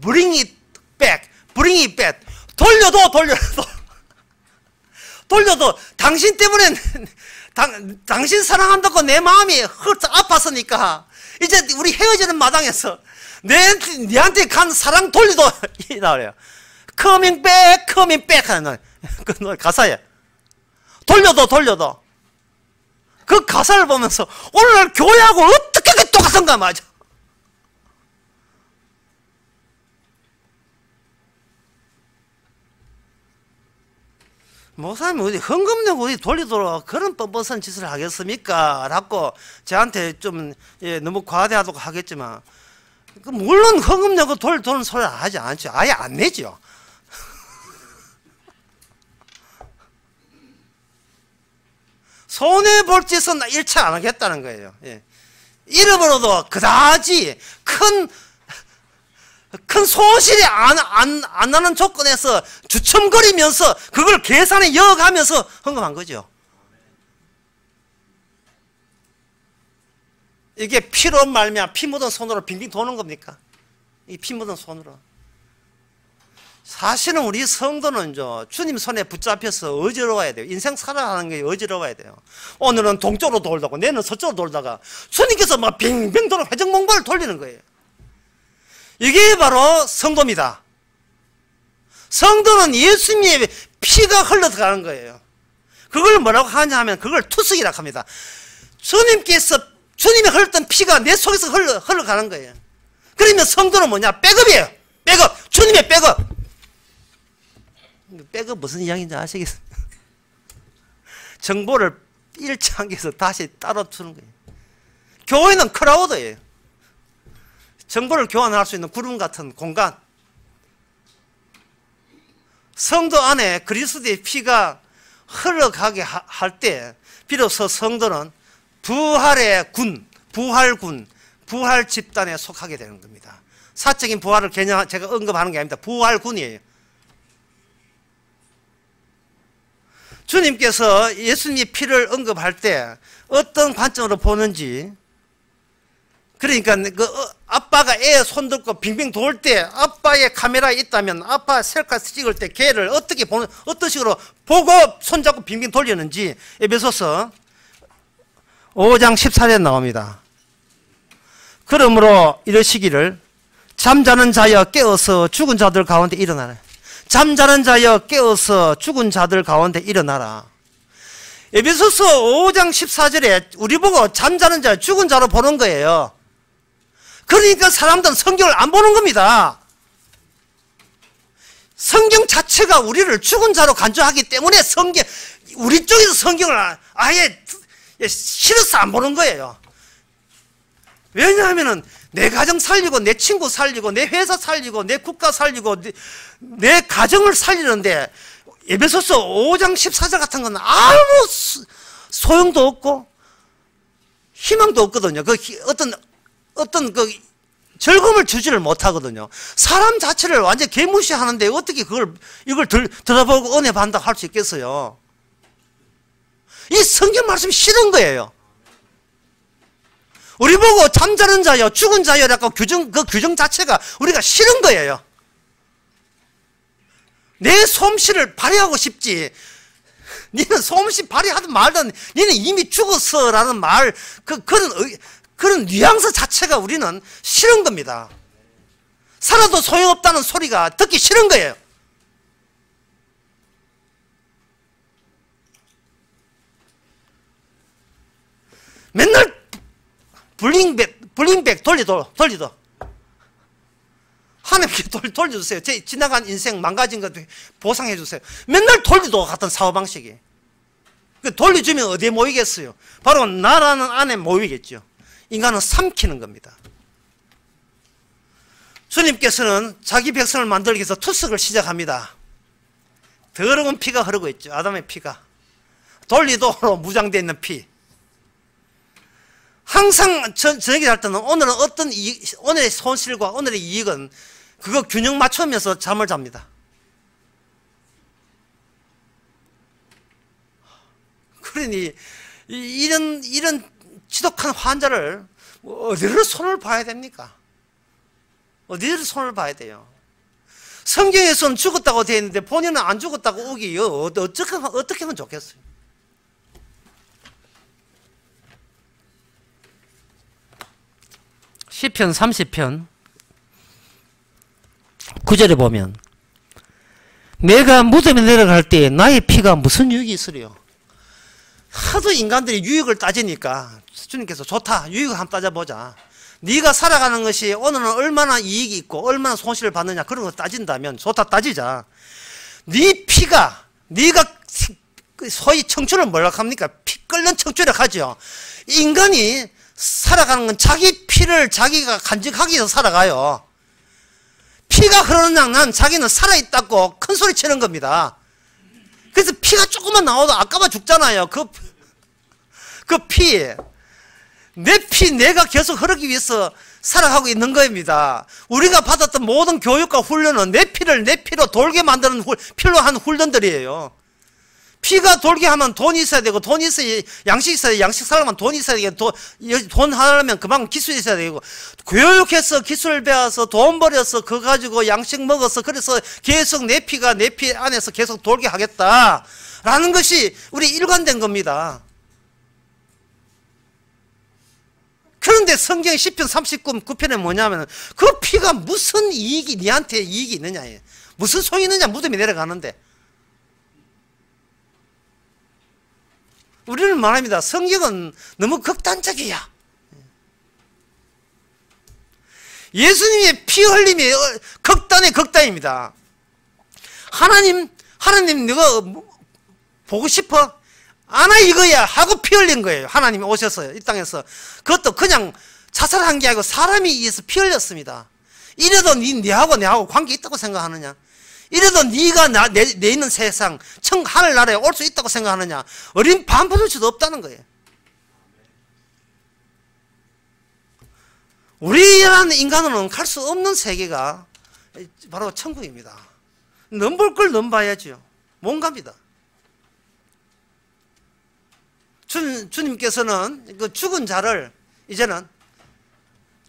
Bring it back, bring it back. 돌려도 돌려도 당신 때문에 당신 사랑한다고 내 마음이 아팠으니까 이제 우리 헤어지는 마당에서 내한테 간 사랑 돌려도 이 나와요. Coming back, coming back 하는 그 노래 가사에 돌려도 그 가사를 보면서 오늘날 교회하고 어떻게 똑같은가 말이죠. 목사님 어디 헌금 내고 어디 돌리도록 그런 뻔뻔한 짓을 하겠습니까? 라고 저한테 좀 너무 과대하다고 하겠지만, 물론 헌금 내고 도는 소리를 하지 않죠. 아예 안 내죠. 손해볼 짓은 1차 안 하겠다는 거예요. 잃어버려도 그다지 큰 손실이 안 나는 조건에서 주춤거리면서 그걸 계산에 이어가면서 헌금한 거죠. 이게 피로 말미암아 피 묻은 손으로 빙빙 도는 겁니까? 이 피 묻은 손으로. 사실은 우리 성도는 주님 손에 붙잡혀서 어지러워야 돼요. 인생 살아가는 게 어지러워야 돼요. 오늘은 동쪽으로 돌다가 내일은 서쪽으로 돌다가 주님께서 막 빙빙 돌아 회전목마를 돌리는 거예요. 이게 바로 성도입니다. 성도는 예수님의 피가 흘러가는 거예요. 그걸 뭐라고 하냐 하면 그걸 투석이라고 합니다. 주님이 흘렀던 피가 내 속에서 흘러가는 거예요. 그러면 성도는 뭐냐? 백업이에요. 백업. 주님의 백업. 백업 무슨 이야기인지 아시겠어요? 정보를 일치하게해서 다시 따로 주는 거예요. 교회는 크라우드예요. 정보를 교환할 수 있는 구름 같은 공간. 성도 안에 그리스도의 피가 흘러가게 할 때 비로소 성도는 부활의 군, 부활 집단에 속하게 되는 겁니다. 사적인 부활을 개념 제가 언급하는 게 아닙니다. 부활군이에요. 주님께서 예수님의 피를 언급할 때 어떤 관점으로 보는지, 그러니까 아빠가 애 손들고 빙빙 돌 때 아빠의 카메라에 있다면 아빠 셀카 찍을 때 걔를 어떤 식으로 보고 손잡고 빙빙 돌리는지 에베소서 5장 14절에 나옵니다. 그러므로 이러시기를 잠자는 자여 깨어서 죽은 자들 가운데 일어나라. 잠자는 자여 깨어서 죽은 자들 가운데 일어나라. 에베소서 5장 14절에 우리 보고 잠자는 자, 죽은 자로 보는 거예요. 그러니까 사람들은 성경을 안 보는 겁니다. 성경 자체가 우리를 죽은 자로 간주하기 때문에 우리 쪽에서 성경을 아예 싫어서 안 보는 거예요. 왜냐하면 내 가정 살리고 내 친구 살리고 내 회사 살리고 내 국가 살리고 내 가정을 살리는데 에베소서 5장 14절 같은 건 아무 소용도 없고 희망도 없거든요. 어떤 즐거움을 주지를 못하거든요. 사람 자체를 완전 개무시하는데 어떻게 이걸 들어보고 은혜 받는다고 할 수 있겠어요? 이 성경 말씀이 싫은 거예요. 우리 보고 잠자는 자여, 죽은 자여라고 그 규정 자체가 우리가 싫은 거예요. 내 솜씨를 발휘하고 싶지. 니는 솜씨 발휘하든 말든 니는 이미 죽었어라는 말, 그런 뉘앙스 자체가 우리는 싫은 겁니다. 살아도 소용없다는 소리가 듣기 싫은 거예요. 맨날 블링백 돌리도 하나님께 돌려주세요. 제 지나간 인생 망가진 것도 보상해 주세요. 맨날 돌리도 같은 사고방식이. 돌려주면 어디에 모이겠어요? 바로 나라는 안에 모이겠죠. 인간은 삼키는 겁니다. 주님께서는 자기 백성을 만들기 위해서 투석을 시작합니다. 더러운 피가 흐르고 있죠. 아담의 피가. 돌리도로 무장되어 있는 피. 항상 저녁에 할 때는 오늘은 오늘의 손실과 오늘의 이익은 그거 균형 맞추면서 잠을 잡니다. 그러니 이런 지독한 환자를 어디를 손을 봐야 됩니까? 어디를 손을 봐야 돼요? 성경에서는 죽었다고 되어 있는데 본인은 안 죽었다고 오기요. 어떻게 하면 좋겠어요? 시편 30편 9절에 보면 내가 무덤에 내려갈 때 나의 피가 무슨 유익이 있으리요? 하도 인간들이 유익을 따지니까 주님께서 좋다. 유익을 한번 따져보자. 네가 살아가는 것이 오늘은 얼마나 이익이 있고 얼마나 손실을 받느냐 그런 거 따진다면 좋다 따지자. 네 피가 네가 소위 청춘을 뭐라고 합니까? 피 끓는 청춘이라고 하죠. 인간이 살아가는 건 자기 피를 자기가 간직하기 위해서 살아가요. 피가 흐르는 한 자기는 살아있다고 큰 소리 치는 겁니다. 그래서 피가 조금만 나와도 아까봐 죽잖아요. 그 피, 내 피 내가 계속 흐르기 위해서 살아가고 있는 겁니다. 우리가 받았던 모든 교육과 훈련은 내 피를 내 피로 돌게 만드는 필요로 한 훈련들이에요. 피가 돌게 하면 돈이 있어야 되고, 돈이 있어야 양식 있어야 되고, 양식 살려면 돈이 있어야 되고, 돈 하려면 그만큼 기술이 있어야 되고, 교육해서 기술 배워서 돈 벌여서 그거 가지고 양식 먹어서 그래서 계속 내 피가 내 피 안에서 계속 돌게 하겠다라는 것이 우리 일관된 겁니다. 그런데 성경 시편 39편에 뭐냐면 그 피가 무슨 이익이 니한테 이익이 있느냐예요. 무슨 소용이 있느냐 무덤에 내려가는데. 우리는 말합니다. 성경은 너무 극단적이야. 예수님의 피 흘림이 극단의 극단입니다. 하나님 너가 보고 싶어? 아나 이거야 하고 피 흘린 거예요. 하나님이 오셔서 이 땅에서. 그것도 그냥 자살한 게 아니고 사람이 의해서 피 흘렸습니다. 이래도 니하고 내하고 관계 있다고 생각하느냐? 이래도 네가 내 있는 세상 하늘나라에 올 수 있다고 생각하느냐? 어린 반포도치도 없다는 거예요. 우리라는 인간으로는 갈 수 없는 세계가 바로 천국입니다. 넘볼 걸 넘봐야죠. 못 갑니다. 주님께서는 그 죽은 자를 이제는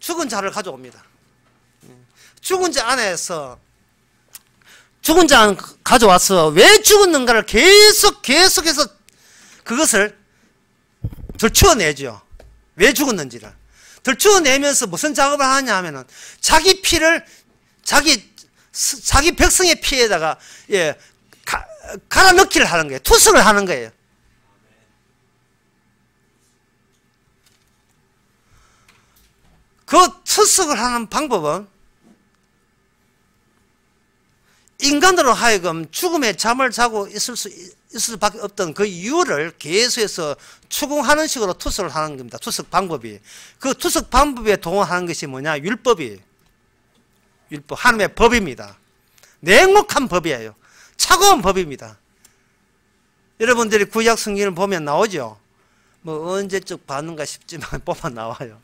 죽은 자를 가져옵니다. 죽은 자 안에서 죽은 자 가져와서 왜 죽었는가를 계속해서 그것을 들추어내죠. 왜 죽었는지를 들추어내면서 무슨 작업을 하냐 하면은 자기 피를 자기 백성의 피에다가 갈아 넣기를 하는 거예요. 투석을 하는 거예요. 그 투석을 하는 방법은 인간으로 하여금 죽음의 잠을 자고 있을 수밖에 없던 그 이유를 계속해서 추궁하는 식으로 투석을 하는 겁니다. 투석 방법이. 그 투석 방법에 동원하는 것이 뭐냐? 율법이. 율법. 하나님의 법입니다. 냉혹한 법이에요. 차가운 법입니다. 여러분들이 구약 성경을 보면 나오죠? 뭐 언제적 봤는가 싶지만 보면 나와요.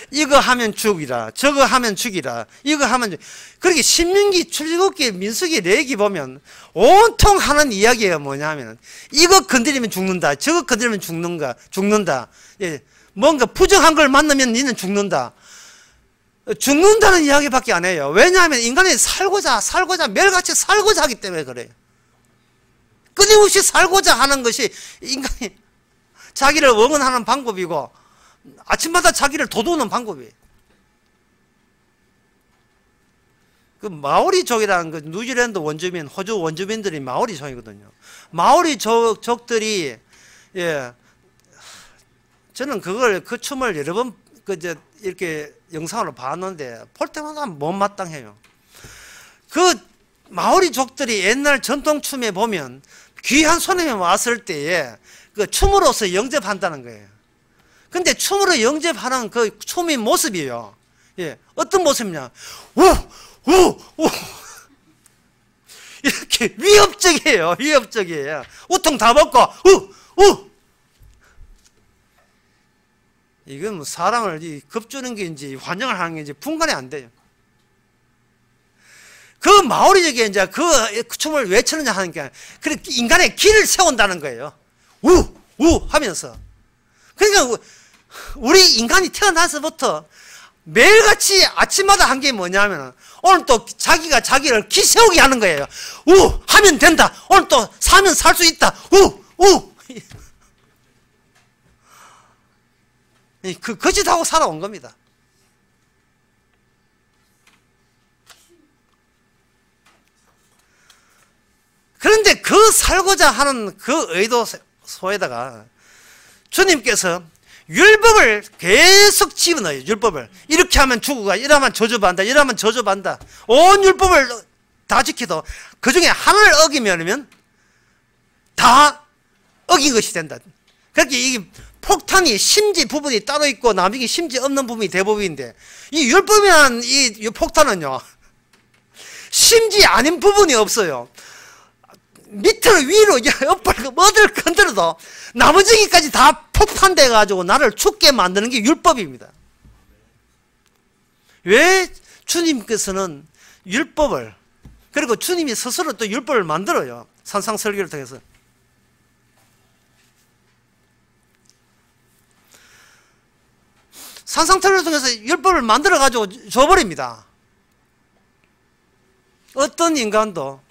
이거 하면 죽이라, 저거 하면 죽이라, 이거 하면 그렇게 신명기, 출애굽기, 민수기, 레위기 보면 온통 하는 이야기가 뭐냐면 이거 건드리면 죽는다, 저거 건드리면 죽는다. 예, 뭔가 부정한 걸 만나면 니는 죽는다. 죽는다는 이야기밖에 안 해요. 왜냐하면 인간이 살고자 매일같이 살고자 하기 때문에 그래요. 끊임없이 살고자 하는 것이 인간이 자기를 응원하는 방법이고 아침마다 자기를 돋우는 방법이에요. 그 마오리족이라는 그 뉴질랜드 원주민, 호주 원주민들이 마오리족이거든요. 마오리족들이 저는 그 춤을 여러 번 이렇게 영상으로 봤는데 볼 때마다 못마땅해요. 그 마오리족들이 옛날 전통춤에 보면 귀한 손님이 왔을 때에 그 춤으로서 영접한다는 거예요. 근데 춤으로 영접하는 그 춤의 모습이에요. 어떤 모습이냐? 우! 이렇게 위협적이에요. 우통 다 벗고, 이건 뭐 사랑을 겁주는 게인지 환영을 하는 게인지 분간이 안 돼요. 그 마오리족이 이제 그 춤을 왜 추느냐 하는 게, 인간의 길을 세운다는 거예요. 우! 하면서. 그러니까 우리 인간이 태어나서부터 매일같이 아침마다 한 게 뭐냐면 오늘 또 자기가 자기를 기세우게 하는 거예요. 하면 된다. 오늘 또 사면 살 수 있다. 그 거짓하고 살아온 겁니다. 그런데 그 살고자 하는 그 의도 소에다가 주님께서 율법을 계속 집어넣어요. 율법을 이렇게 하면 죽어가, 이러면 저주받는다, 이러면 저주받는다. 온 율법을 다 지켜도 그 중에 하나를 어기면 다 어긴 것이 된다. 그렇게 이 폭탄이 심지 부분이 따로 있고 나머지 심지 없는 부분이 대부분인데, 이 율법이라는 이 폭탄은요, 심지 아닌 부분이 없어요. 밑으로 위로 옆을 어딜 건드려도 나머지까지 다 폭탄돼 가지고 나를 죽게 만드는 게 율법입니다. 왜 주님께서는 율법을, 그리고 주님이 스스로 또 율법을 만들어요. 산상설교를 통해서. 산상설교를 통해서 율법을 만들어 가지고 줘버립니다. 어떤 인간도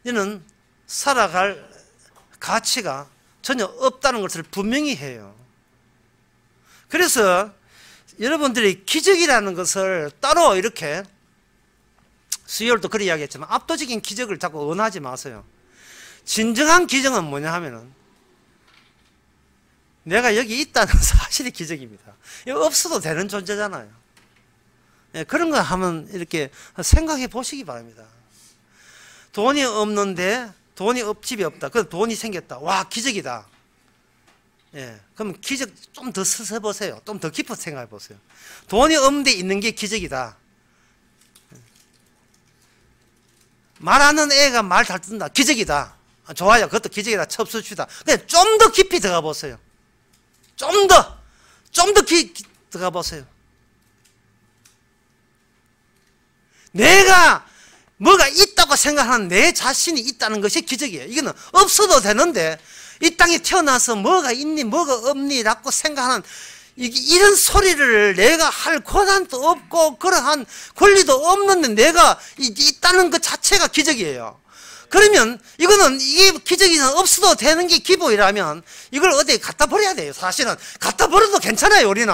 이는 살아갈 가치가 전혀 없다는 것을 분명히 해요. 그래서 여러분들이 기적이라는 것을 따로 이렇게, 수요일도 그렇게 이야기했지만 압도적인 기적을 자꾸 원하지 마세요. 진정한 기적은 뭐냐 하면은 내가 여기 있다는 사실이 기적입니다. 이거 없어도 되는 존재잖아요. 그런 거 하면 이렇게 생각해 보시기 바랍니다. 돈이 없는데 집이 없다. 그래서 돈이 생겼다. 와, 기적이다. 그럼 기적 좀 더 써보세요. 좀 더 깊이 생각해 보세요. 돈이 없는데 있는 게 기적이다. 말하는 애가 말 잘 듣는다. 기적이다. 좋아요. 그것도 기적이다. 첩수치다. 근데 좀 더 깊이 들어가 보세요. 좀 더 들어가 보세요. 내가 뭐가 있다고 생각하는 내 자신이 있다는 것이 기적이에요. 이거는 없어도 되는데, 이 땅에 태어나서 뭐가 있니 뭐가 없니 라고 생각하는 이런 소리를 내가 할 권한도 없고 그러한 권리도 없는데 내가 있다는 것 자체가 기적이에요. 그러면 이거는, 이게 기적이 없어도 되는 게 기본이라면 이걸 어디에 갖다 버려야 돼요. 사실은 갖다 버려도 괜찮아요. 우리는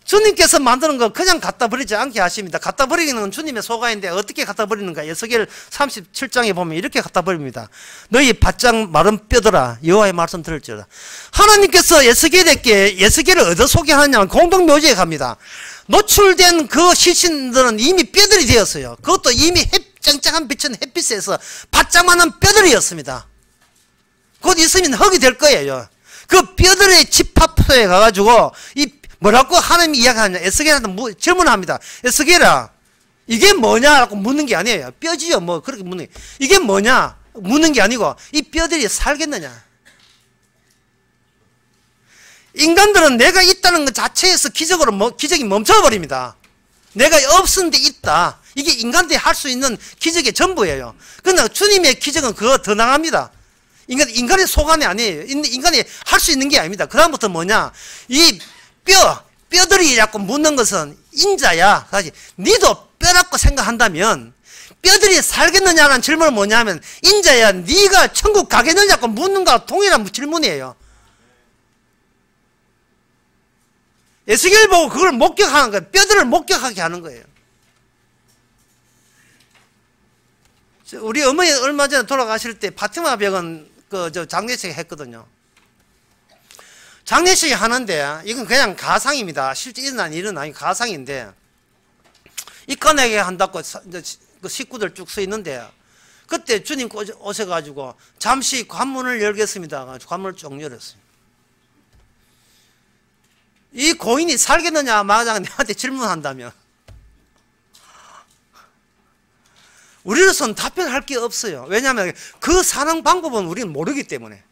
주님께서 만드는 거 그냥 갖다 버리지 않게 하십니다. 갖다 버리는 건 주님의 소가인데 어떻게 갖다 버리는가? 에스겔 37장에 보면 이렇게 갖다 버립니다. 너희 바짝 마른 뼈들아, 여호와의 말씀 들을지어다. 하나님께서 에스겔을 어디서 소개하느냐면 공동묘지에 갑니다. 노출된 그 시신들은 이미 뼈들이 되었어요. 그것도 이미 쨍쨍한 빛은 햇빛에서 바짝만한 뼈들이었습니다. 곧 있으면 흙이 될 거예요. 그 뼈들의 집합소에 가가지고 뭐라고 하나님이 이야기하냐? 에스겔한테 질문합니다. 에스겔아, 이게 뭐냐라고 묻는 게 아니에요. 뼈지요. 뭐 그렇게 묻는 게. 이게 뭐냐? 묻는 게 아니고 이 뼈들이 살겠느냐? 인간들은 내가 있다는 것 자체에서 기적이 멈춰버립니다. 내가 없는데 있다. 이게 인간들이 할 수 있는 기적의 전부예요. 그러나 주님의 기적은 그거 더 나갑니다. 인간의 소관이 아니에요. 인간이 할 수 있는 게 아닙니다. 그 다음부터 뭐냐? 이 뼈들이 자꾸 묻는 것은 인자야. 다시 니도 뼈라고 생각한다면 뼈들이 살겠느냐는 질문은 뭐냐면, 인자야 니가 천국 가겠느냐고 묻는 거와 동일한 질문이에요. 에스겔 보고 그걸 목격하는 거예요. 뼈들을 목격하게 하는 거예요. 우리 어머니 얼마 전에 돌아가실 때 파티마 병원 장례식 했거든요. 장례식이 하는데, 이건 그냥 가상입니다. 실제 일어난 일은 아니고 가상인데, 입간하게 한다고 식구들 쭉 서 있는데, 그때 주님 오셔가지고 잠시 관문을 열겠습니다. 관문을 쭉 열었어요. 이 고인이 살겠느냐 마냥 내한테 질문한다면 우리로서는 답변할 게 없어요. 왜냐하면 그 사는 방법은 우리는 모르기 때문에.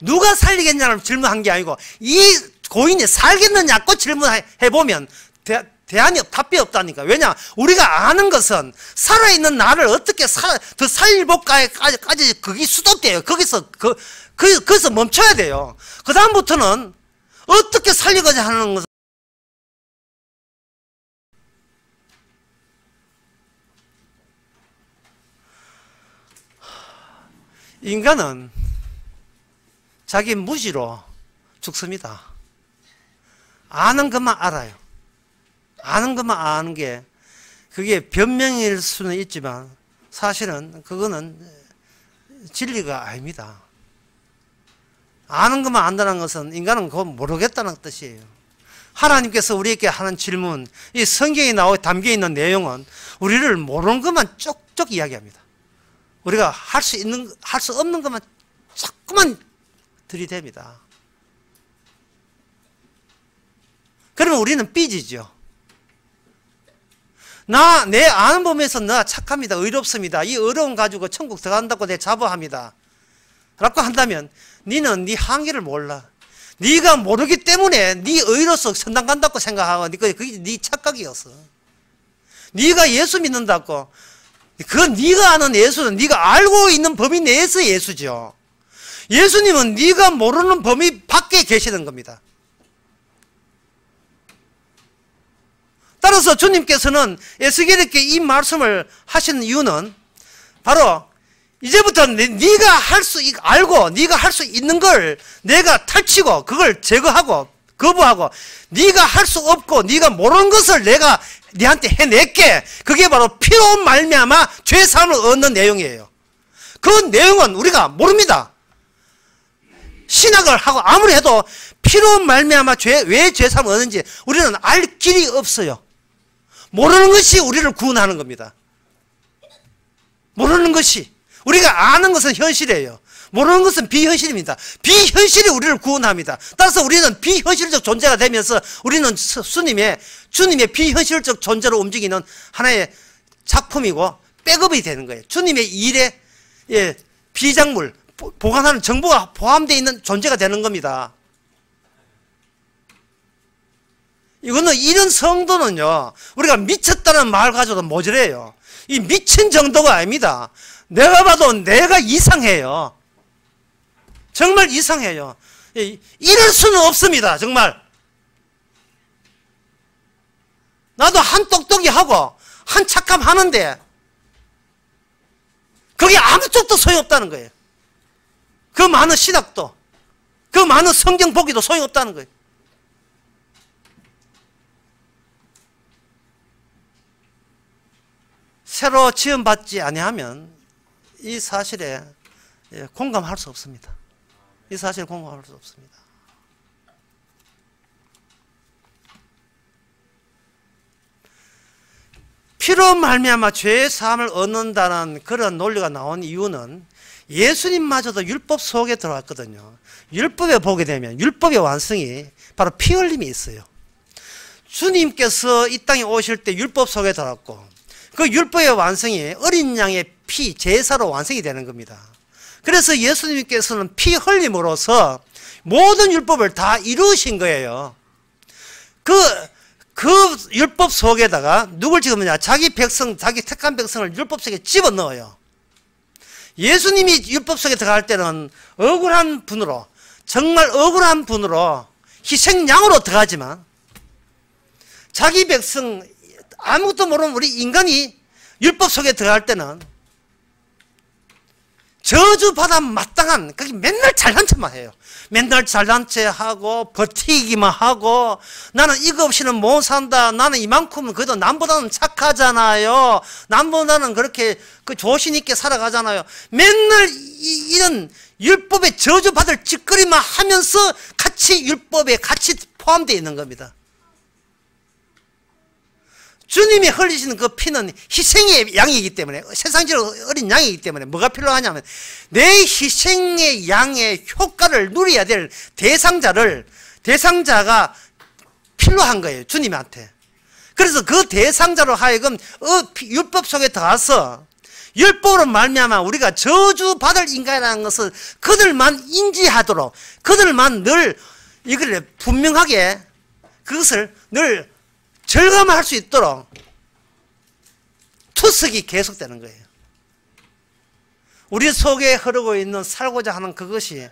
누가 살리겠냐는 질문한 게 아니고 이 고인이 살겠느냐고 질문해보면 답이 없다니까. 왜냐? 우리가 아는 것은 살아있는 나를 어떻게 더 살릴까지 그게 수도돼요. 거기서 멈춰야 돼요. 그 다음부터는 어떻게 살리고자 하는 것은 인간은 자기 무지로 죽습니다. 아는 것만 알아요. 아는 것만 아는 게 그게 변명일 수는 있지만 사실은 그거는 진리가 아닙니다. 아는 것만 안다는 것은 인간은 그거 모르겠다는 뜻이에요. 하나님께서 우리에게 하는 질문, 이 성경에 담겨 있는 내용은 우리를 모르는 것만 쪽쪽 이야기합니다. 우리가 할 수 없는 것만 자꾸만 들이댑니다. 그러면 우리는 삐지죠. 내 아는 범위에서 나 착합니다. 의롭습니다. 이 어려움 가지고 천국 들어간다고 내 자부합니다. 라고 한다면 너는 네 한계를 몰라. 네가 모르기 때문에 네 의로서 선당 간다고 생각하고 그게 네 착각이었어. 네가 예수 믿는다고 그건 네가 아는 예수는 네가 알고 있는 범위 내에서 예수죠. 예수님은 네가 모르는 범위 밖에 계시는 겁니다. 따라서 주님께서는 에스겔에게 이 말씀을 하신 이유는 바로 이제부터 네가 할 수 알고 네가 할 수 있는 걸 내가 탈취고 그걸 제거하고 거부하고 네가 할 수 없고 네가 모르는 것을 내가 네한테 해낼게. 그게 바로 피로 말미암아 죄사함을 얻는 내용이에요. 그 내용은 우리가 모릅니다. 신학을 하고 아무리 해도 피로 말미암아 왜 죄사함을 얻는지 우리는 알 길이 없어요. 모르는 것이 우리를 구원하는 겁니다. 모르는 것이. 우리가 아는 것은 현실이에요. 모르는 것은 비현실입니다. 비현실이 우리를 구원합니다. 따라서 우리는 비현실적 존재가 되면서 우리는 주님의 비현실적 존재로 움직이는 하나의 작품이고 백업이 되는 거예요. 주님의 일에 비작물, 보관하는 정보가 포함되어 있는 존재가 되는 겁니다. 이거는 이런 성도는요, 우리가 미쳤다는 말 가지고도 모자라요. 이 미친 정도가 아닙니다. 내가 봐도 내가 이상해요. 정말 이상해요. 이럴 수는 없습니다. 정말. 나도 한 똑똑이 하고 한 착함 하는데 그게 아무 쪽도 소용없다는 거예요. 그 많은 신학도 그 많은 성경 보기도 소용없다는 거예요. 새로 지원받지 아니하면 이 사실에 공감할 수 없습니다. 이 사실에 공감할 수 없습니다. 피로 말미암아 죄의 사함을 얻는다는 그런 논리가 나온 이유는 예수님마저도 율법 속에 들어왔거든요. 율법에 보게 되면 율법의 완성이 바로 피 흘림이 있어요. 주님께서 이 땅에 오실 때 율법 속에 들어왔고 그 율법의 완성이 어린 양의 피, 제사로 완성이 되는 겁니다. 그래서 예수님께서는 피 흘림으로써 모든 율법을 다 이루신 거예요. 그 율법 속에다가 누굴 집어넣냐? 자기 백성, 자기 택한 백성을 율법 속에 집어넣어요. 예수님이 율법 속에 들어갈 때는 억울한 분으로, 정말 억울한 분으로 희생양으로 들어가지만 자기 백성, 아무것도 모르는 우리 인간이 율법 속에 들어갈 때는 저주받아 마땅한, 그게 맨날 잘난 척만 해요. 맨날 잘난 척 하고 버티기만 하고 나는 이거 없이는 못 산다. 나는 이만큼은 그래도 남보다는 착하잖아요. 남보다는 그렇게 조신 있게 살아가잖아요. 맨날 이런 율법에 저주받을 짓거리만 하면서 같이 율법에 같이 포함되어 있는 겁니다. 주님이 흘리시는 그 피는 희생의 양이기 때문에, 세상적으로 어린 양이기 때문에 뭐가 필요하냐면 내 희생의 양의 효과를 누려야 될 대상자가 필요한 거예요. 주님한테. 그래서 그 대상자로 하여금 율법 속에 들어가서 율법으로 말미암아 우리가 저주받을 인간이라는 것을 그들만 인지하도록, 그들만 늘 이걸 분명하게 그것을 늘 절감할 수 있도록 투석이 계속되는 거예요. 우리 속에 흐르고 있는 살고자 하는 그것이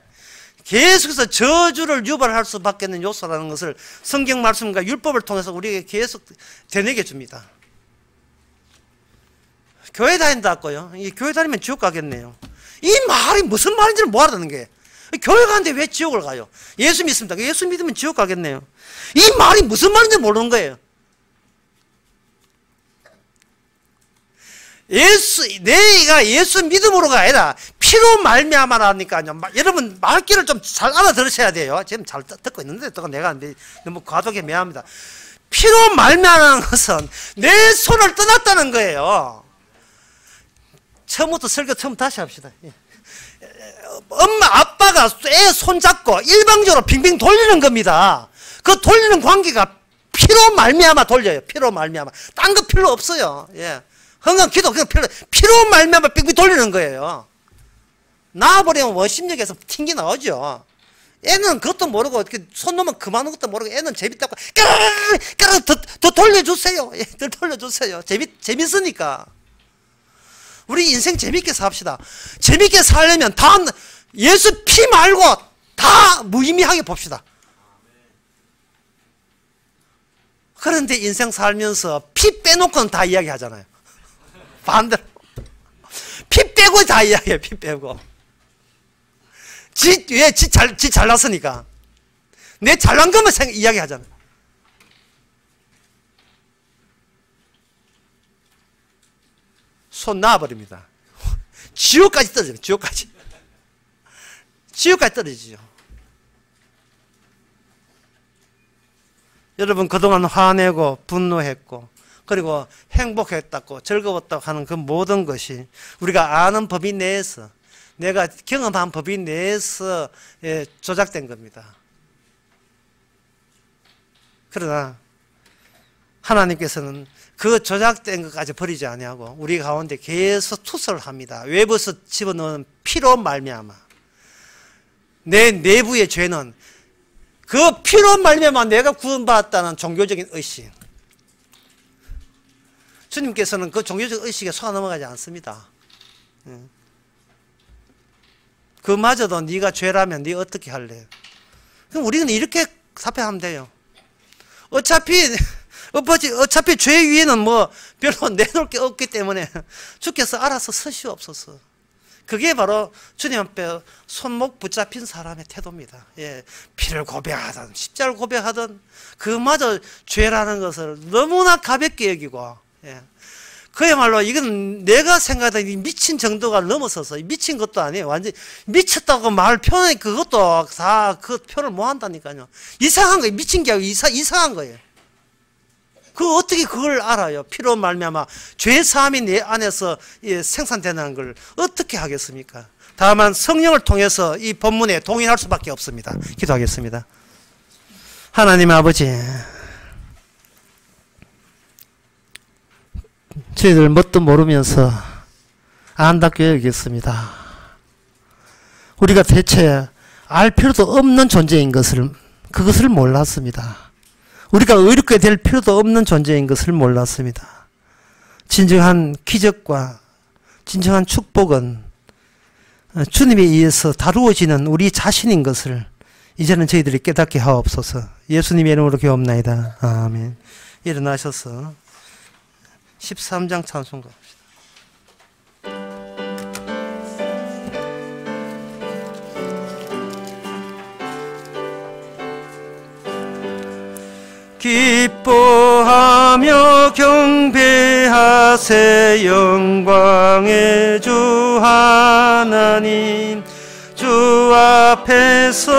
계속해서 저주를 유발할 수밖에 없는 요소라는 것을 성경 말씀과 율법을 통해서 우리에게 계속 되뇌게 줍니다. 교회 다닌다고요? 이 교회 다니면 지옥 가겠네요. 이 말이 무슨 말인지를 못 알아듣는 게, 교회 가는데 왜 지옥을 가요? 예수 믿습니다. 예수 믿으면 지옥 가겠네요. 이 말이 무슨 말인지 모르는 거예요. 내가 예수 믿음으로가 아니라 피로 말미암아라니까요. 여러분 말귀를 좀 잘 알아들으셔야 돼요. 지금 잘 듣고 있는데 또 내가 너무 과도하게 미안합니다. 피로 말미암는 것은 내 손을 떠났다는 거예요. 처음부터 설교 처음 다시 합시다. 엄마 아빠가 애 손잡고 일방적으로 빙빙 돌리는 겁니다. 그 돌리는 관계가 피로 말미암아 돌려요. 피로 말미암아. 딴 거 필요 없어요. 예. 흥한 기도 그냥 피로 말미암아 빙빙 돌리는 거예요. 나와버리면 원심력에서 튕기 나오죠. 애는 그것도 모르고 손 놓으면 그만한 것도 모르고 애는 재밌다고 까르르 더 돌려주세요. 예, 더 돌려주세요. 재밌으니까. 우리 인생 재밌게 삽시다. 재밌게 살려면 다 예수 피 말고 다 무의미하게 봅시다. 그런데 인생 살면서 피 빼놓고는 다 이야기하잖아요. 반대로 피 빼고 다 이야기해요. 피 빼고. 지 잘났으니까 내 잘난 것만 이야기하잖아요. 손 놔버립니다. 지옥까지 떨어져요. 지옥까지 떨어지죠. 여러분 그동안 화내고 분노했고 그리고 행복했다고 즐거웠다고 하는 그 모든 것이 우리가 아는 법인 내에서 내가 경험한 법인 내에서 조작된 겁니다. 그러나 하나님께서는 그 조작된 것까지 버리지 아니하고 우리 가운데 계속 투서를 합니다. 외부에서 집어넣은 피로 말미암아 내 내부의 죄는 그 피로 말미암아 내가 구원받았다는 종교적인 의식, 주님께서는 그 종교적 의식에 속아 넘어가지 않습니다. 그마저도 네가 죄라면 네 어떻게 할래? 그럼 우리는 이렇게 답변하면 돼요. 어차피 죄 위에는 뭐 별로 내놓을 게 없기 때문에 주께서 알아서 서시옵소서. 그게 바로 주님 앞에 손목 붙잡힌 사람의 태도입니다. 예, 피를 고백하든 십자를 고백하든 그마저 죄라는 것을 너무나 가볍게 여기고, 예, 그야말로 이건 내가 생각하는 미친 정도가 넘어서서 미친 것도 아니에요. 완전 미쳤다고 말 표현이 그것도 다 그 표현을 못 한다니까요. 이상한 거예요. 미친 게 아니고 이상한 거예요. 그 어떻게 그걸 알아요? 피로 말미암아 죄 사함이 내 안에서 생산되는 걸 어떻게 하겠습니까? 다만 성령을 통해서 이 본문에 동의할 수밖에 없습니다. 기도하겠습니다. 하나님 아버지, 저희들 뭣도 모르면서 안타깝게 여기겠습니다. 우리가 대체 알 필요도 없는 존재인 그것을 몰랐습니다. 우리가 의롭게 될 필요도 없는 존재인 것을 몰랐습니다. 진정한 기적과 진정한 축복은 주님에 의해서 다루어지는 우리 자신인 것을 이제는 저희들이 깨닫게 하옵소서. 예수님의 이름으로 기도합나이다. 아멘. 일어나셔서 13장 찬송 갑시다. 기뻐하며 경배하세 영광의 주 하나님. 주 앞에서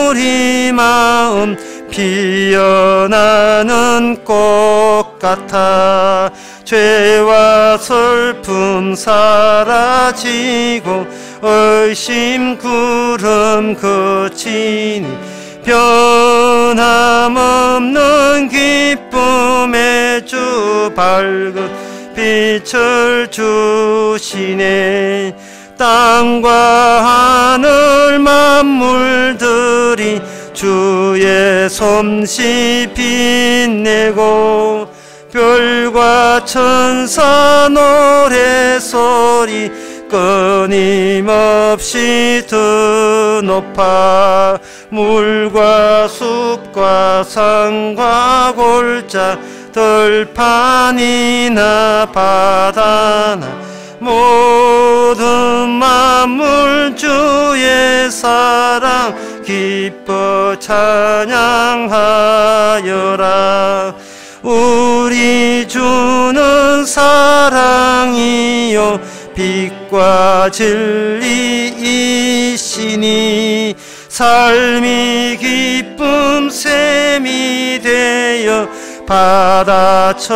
우리 마음 피어나는 꽃 같아 죄와 슬픔 사라지고 의심 구름 그치니 변함없는 기쁨의 주 밝은 빛을 주시네. 땅과 하늘 만물들이 주의 솜씨 빛내고 별과 천사 노래소리 끊임없이 더 높아 물과 숲과 산과 골짜 들판이나 바다나 모든 만물 주의 사랑 기뻐 찬양하여라. 우리 주는 사랑이요 빛과 진리이시니 삶이 기쁨 샘이 되어 바다처럼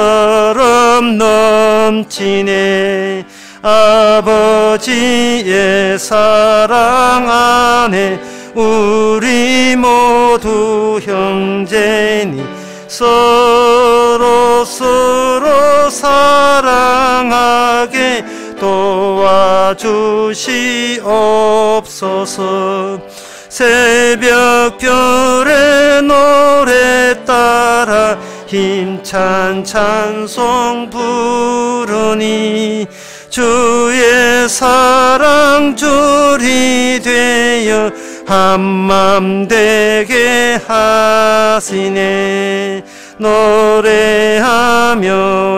넘치네. 아버지의 사랑 안에 우리 모두 형제니 서로 사랑하게 도와주시옵소서. 새벽별의 노래 따라 힘찬 찬송 부르니 주의 사랑 줄이 되어 한맘 되게 하시네. 노래하며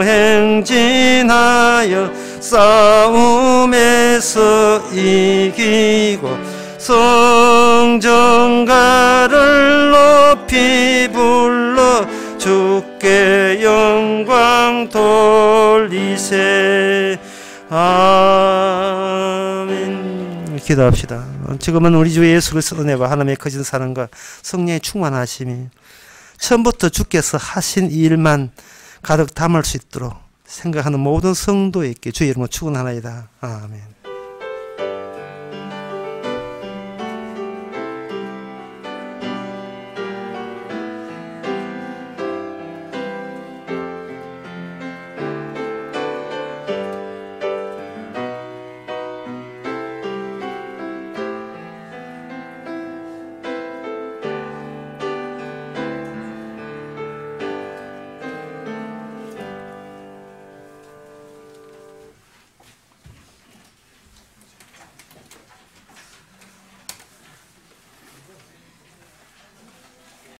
행진하여 싸움에서 이기고 성전가를 높이 불러 주께 영광 돌리세. 아멘. 기도합시다. 지금은 우리 주 예수 그리스도 은혜와 하나님의 거진 사랑과 성령의 충만하심이 처음부터 주께서 하신 일만 가득 담을 수 있도록 생각하는 모든 성도에게 주의 이름으로 축원하나이다. 아멘.